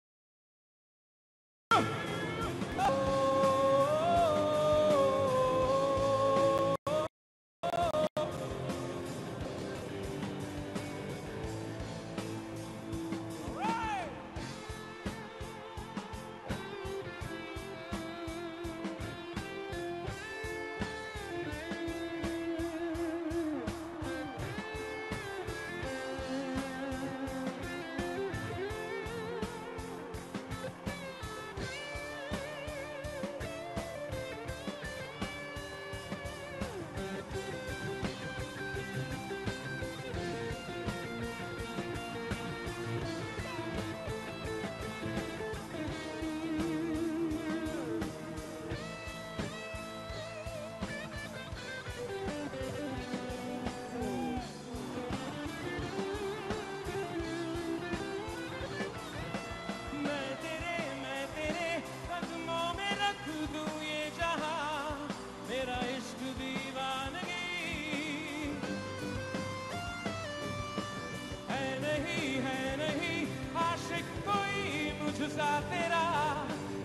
तेरा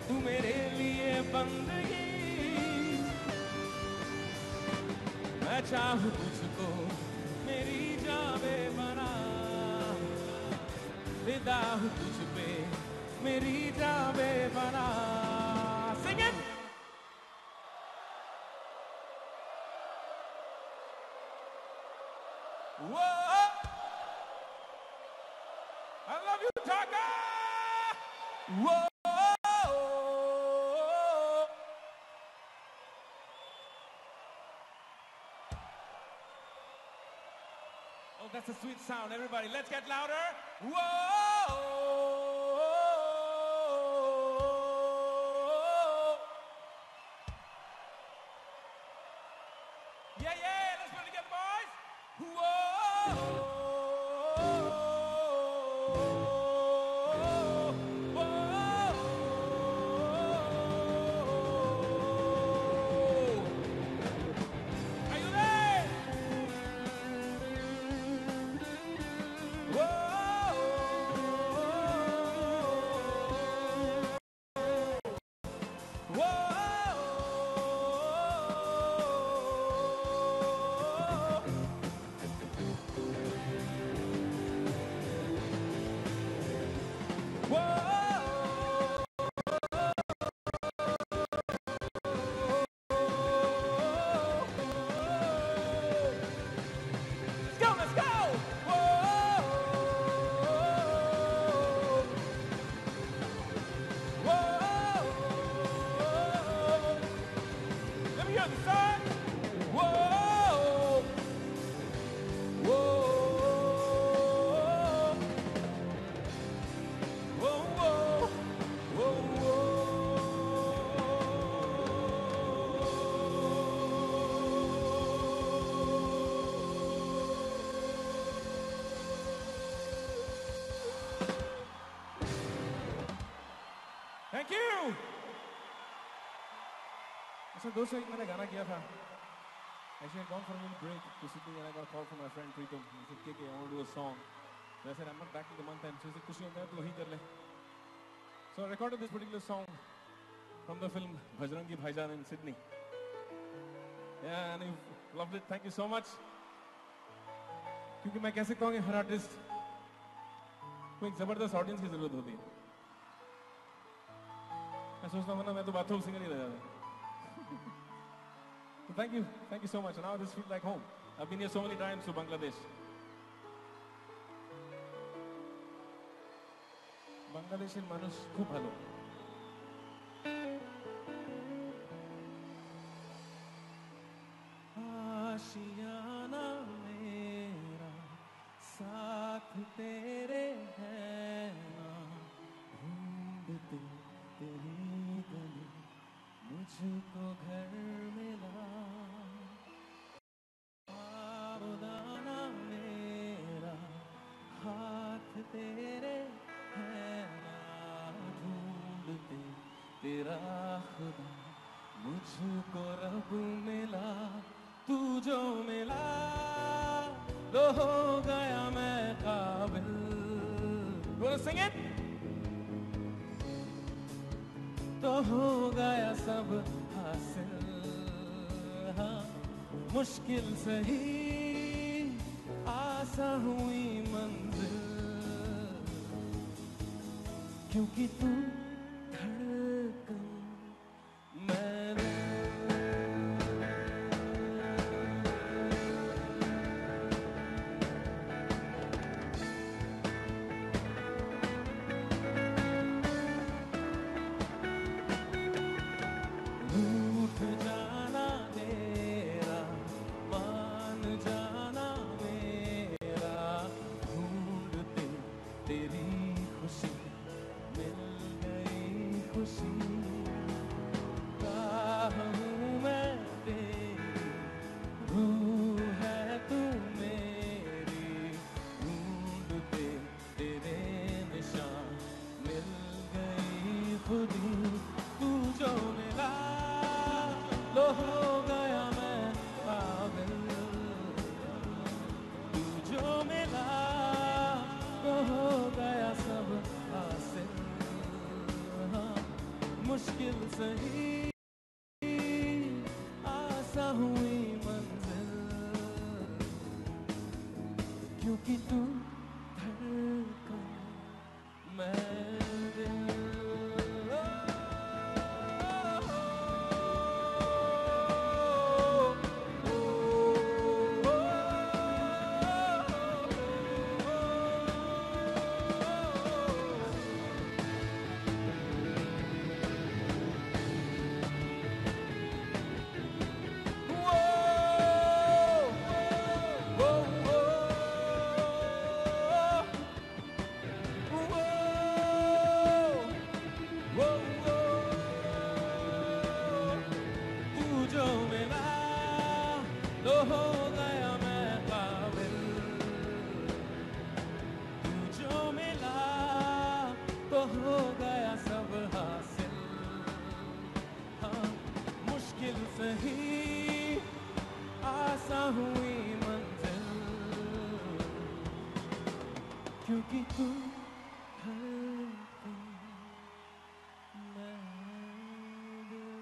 तू मेरे लिए बंदगी मैं चाहूं तुझको मेरी जावे बना फिदा हूं तुझ पे मेरी जावे बना Sing it! Whoa! I love you, Taka! Whoa! Oh, that's a sweet sound. Everybody, let's get louder. Whoa! Yeah, yeah, let's put it together, boys. Whoa! Thank you. So दोस्तों एक मैंने गाना किया था. Actually, I had gone for a little break to Sydney and I got a call from my friend Preetam. He said, KK, I want to do a song. So I said, I'm not back in the month end. So he said, खुशी होता है तो वही कर ले. So I recorded this particular song from the film Bajrangi Bhaijaan in Sydney. Yeah, and you've loved it. Thank you so much. क्योंकि मैं कह सकता हूँ कि हर आर्टिस्ट को एक जबरदस्त ऑडियंस की जरूरत होती है. मैं सोचता हूँ ना मैं तो बाथरूम सिंगर ही रह जाता. So thank you so much. And now this feels like home. I've been here so many times to Bangladesh. বাংলাদেশের মানুষ খুব ভালো. आशियाना मेरा साथ तेरे है ना ढूंढते तेरी गली मुझको घर मिला आबदाना मेरा हाथ तेरे है ना ढूंढते तेरा खुदा मुझको रब मिला तू जो मिला तो हो गया मैं काबिल. You wanna sing it? तो हो गया सब हासिल. हाँ मुश्किल सही आसा हुई मंजिल क्योंकि तू धड़कन मैंने मुश्किल सही आसा हुई मंजिल क्योंकि तू धड़कन मैं दिल. क्योंकि तू धड़कन मैं दिल.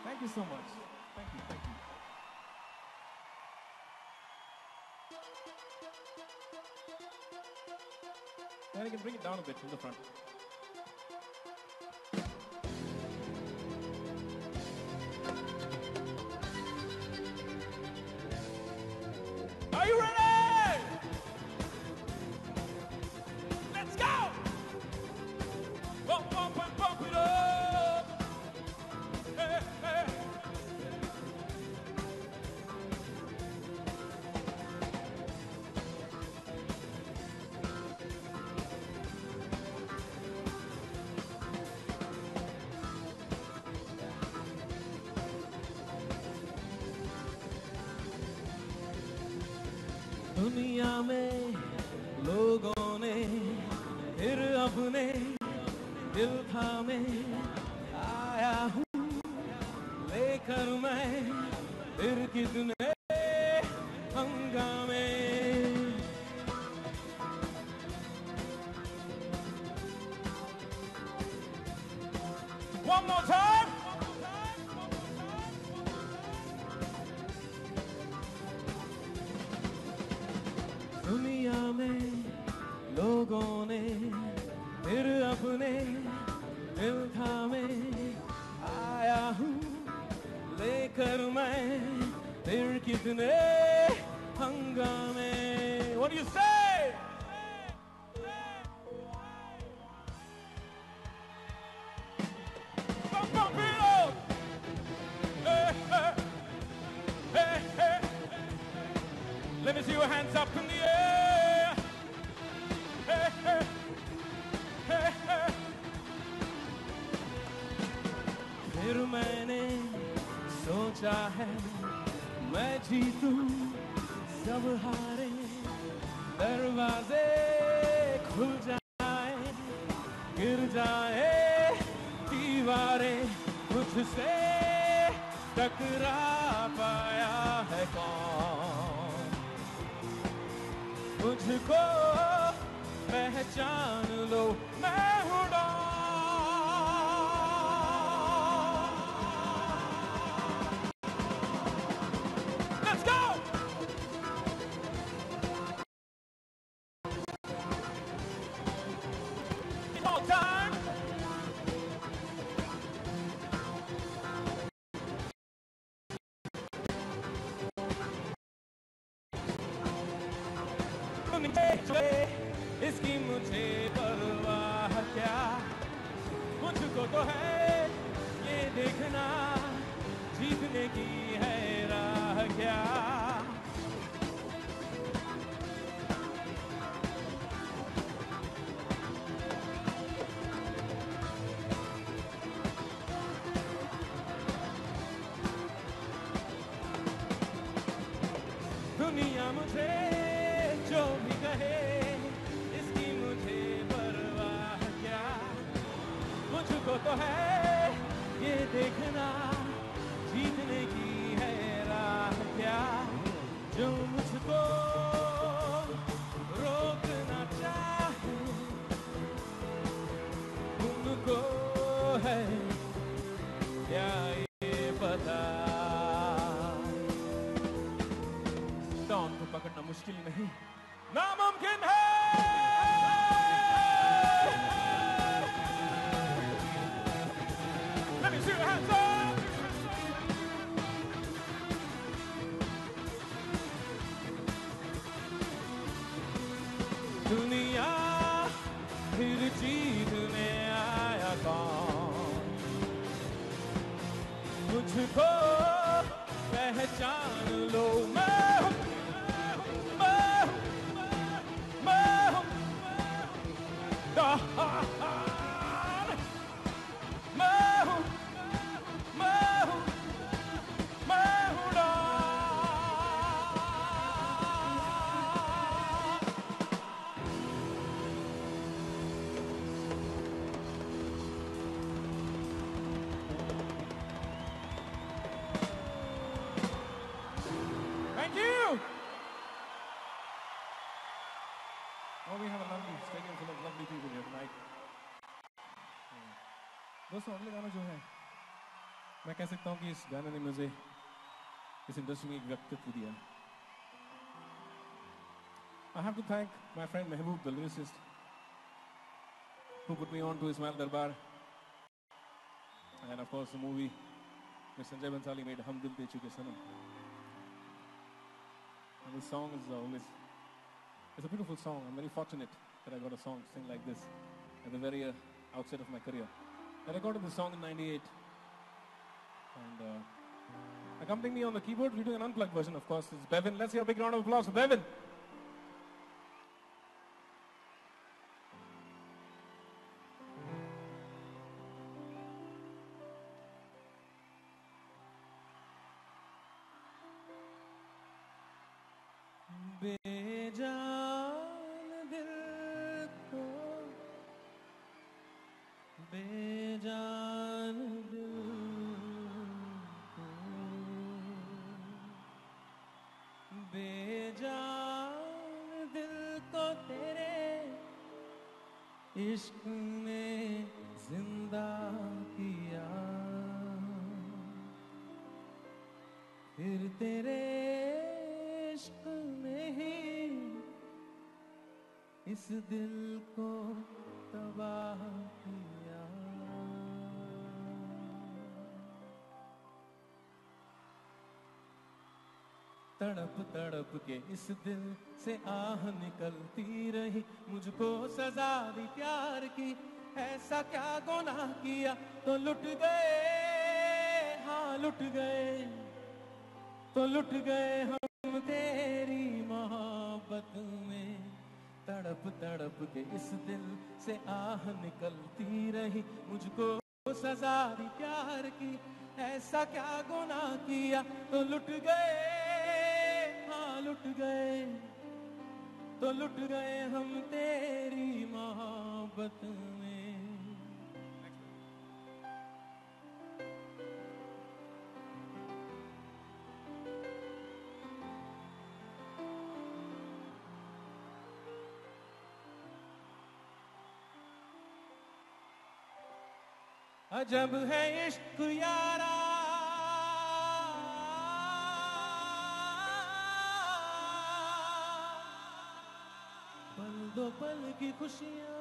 Thank you so much. Thank you. And you can bring it down a bit from the front. Are you ready? Let's go! Bump, bump, and bump it up. Hey, hey. दुनिया में लोगों ने फिर अपने दिल थामे आया हूँ लेकर मैं फिर कितने हंगामे One more time. दुनिया में लोगों ने फिर अपने दिल थामे आया हूँ लेकर मैं फिर कितने हंगामे What do you say? Bump, bump it up. Hey, hey, hey, hey. Let me see your hands up in the air. Hey, hey, hey, hey. फिर मैंने सोचा है मैं जीतूं सब हारे दरवाजे खुल जाए गिर जाए दीवारें मुझसे टकरा पाया है कौन मुझको पहचान लो मैं हूँ don Let's go! It's all time! इसकी मुझे परवाह क्या मुझको तो है ये देखना जीतने की है राह क्या दुनिया मुझे जो भी कहे इसकी मुझे परवाह क्या मुझको तो है ये देखना जीतने की है राह क्या जो मुझको रोकना चाहे उनको है क्या ये पता डॉन को पकड़ना मुश्किल नहीं नामुमकिन है Let me see your hands up दुनिया फिर जीतने आया कौन मुझको पहचान लो मैं हूँ Thank you. Oh, we have a lovely stadium full of lovely people here tonight. दोस्तों अगले गाना जो है मैं कह सकता हूँ कि इस गाने ने मुझे इस इंडस्ट्री में एक व्यक्तित्व दिया I have to thank my friend Mehboob, the lyricist. who put me on to Ismail Darbar. And of course the movie Mr. Sanjay Bansali made, Hum Dil De Chuke Sanam. And this song is always, it's a beautiful song. I'm very fortunate that I got a song to sing like this at the very outset of my career. I recorded this song in '98. And accompanying me on the keyboard, we're doing an unplugged version, of course, is Bevin. Let's hear a big round of applause for Bevin.
बेजान दिल को बेजान दिल को बेजान दिल को तेरे इश्क ने जिंदा किया फिर तेरे इश्क ने ही इस दिल को तबाह किया तड़प तड़प के इस दिल से आह निकलती रही मुझको सजा दी प्यार की ऐसा क्या गुनाह किया तो लुट गए हाँ लुट गए तो लुट गए हम तेरी मोहब्बत में तड़प तड़प के इस दिल से आह निकलती रही मुझको सजा दी प्यार की ऐसा क्या गुनाह किया तो लुट गए हाँ लुट गए तो लुट गए हम तेरी मोहब्बत में अजब है इश्क यारा पल दो पल की खुशियां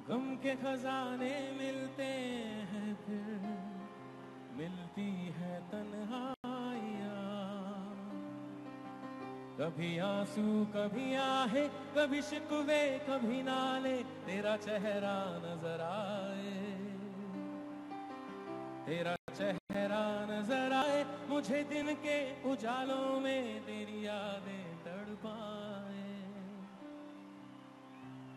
गम के खजाने मिलते हैं फिर मिलती है तन्हाइयां कभी आंसू कभी आहे कभी शिकवे कभी नाले तेरा चेहरा नजर आए तेरा चेहरा नजर आए मुझे दिन के उजालों में तेरी यादें तड़पाए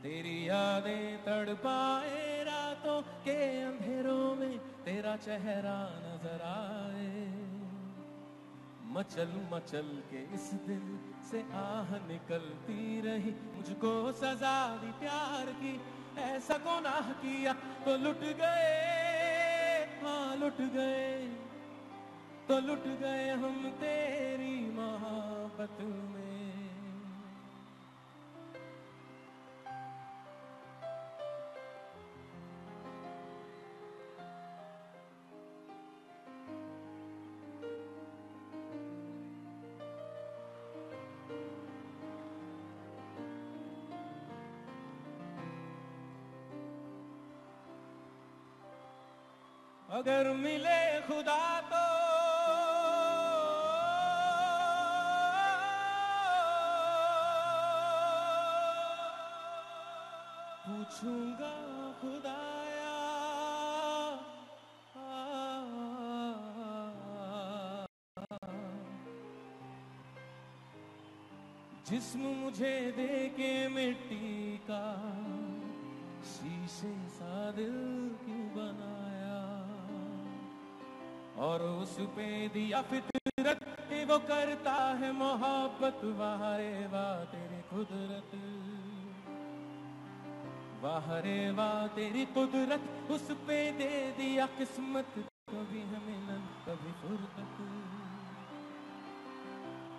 तेरी यादें तड़पाए रातों के अंधेरों में तेरा चेहरा नजर आए मचल मचल के इस दिल से आह निकलती रही मुझको सजा दी प्यार की ऐसा गुनाह किया तो लुट गए हाँ लुट गए तो लुट गए हम तेरी मोहब्बत में अगर मिले खुदा तो पूछूंगा खुदाया जिस्म मुझे दे के मिट्टी का शीशे सा दिल क्यों बनाया और उस पे दिया फितरत वो करता है मोहब्बत वाह रे वाह तेरी कुदरत वाह रे वाह तेरी कुदरत उस पे दे दिया किस्मत कभी है मिलन कभी फुरकत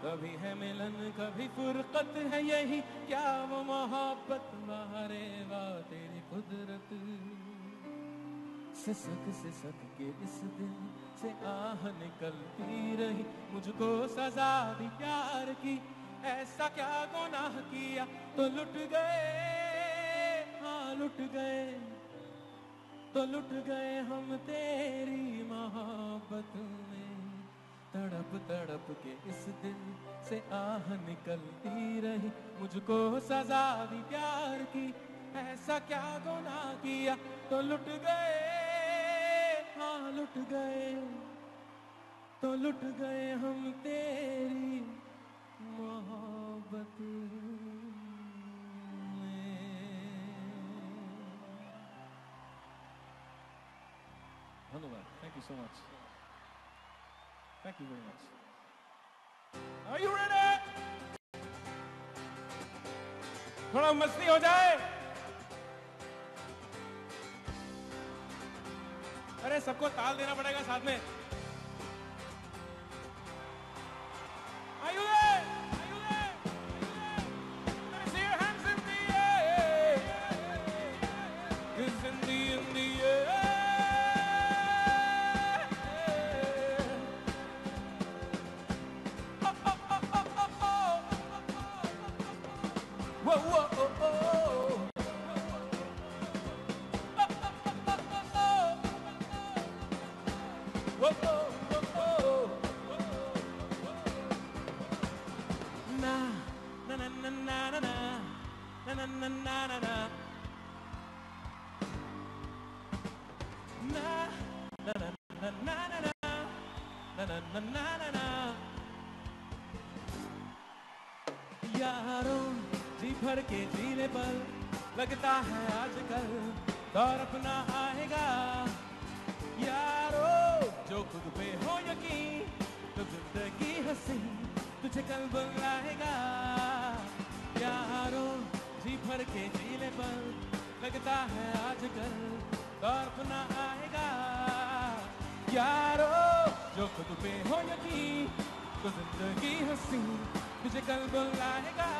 कभी है मिलन कभी फुरकत है यही क्या वो मोहब्बत वाह रे वाह तेरी कुदरत सिसक के इस दिल से आह निकलती रही, मुझको सजा दी प्यार की, ऐसा क्या गुनाह किया तो लुट गए, हाँ लुट गए, तो लुट गए हम तेरी मोहब्बत में। तड़प तड़प के इस दिल से आह निकलती रही, मुझको सजा दी प्यार की, ऐसा क्या गुनाह किया तो लुट गए, हाँ लुट गए, तो लुट गए हम तेरी मोहब्बत में। धन्यवाद, thank you so much, thank you very much. Are you ready? थोड़ा मस्ती हो जाए। अरे सबको ताल देना पड़ेगा साथ में। Are you there? Are you there? Let me see your hands in the air. 'Cause in the air. Oh, oh, oh, oh, oh, oh. Whoa, whoa, oh, oh. Whoa, whoa, whoa, whoa. Na na na na na na na na na na na na na. Na na na na na na na na na na na na. यारों जी भर के जीने पर लगता है आजकल दौर अपना आएगा। यारो जो खुद पे हो यकीन तो जिंदगी हंसी तुझे कल बुलाएगा। यारो जी भर के जीने पर लगता है आजकल दौर अपना आएगा। यारो जो खुद पे हो यकीन तो जिंदगी हंसी तुझे कल बुलाएगा।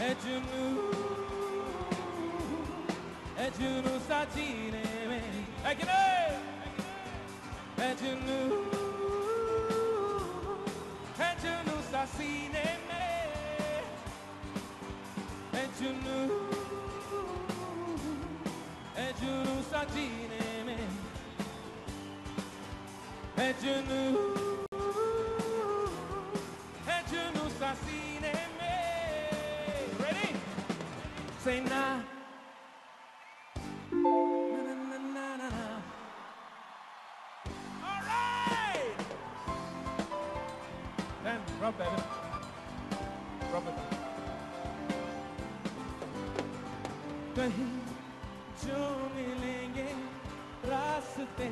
ए जुनू सा जीने में ए जुनू सा सीने में ए जुनू सा जीने में ए जुनू सा सीने में। Ready? Say nah. Drop that in. Drop it. कहीं जो मिलेंगे रास्ते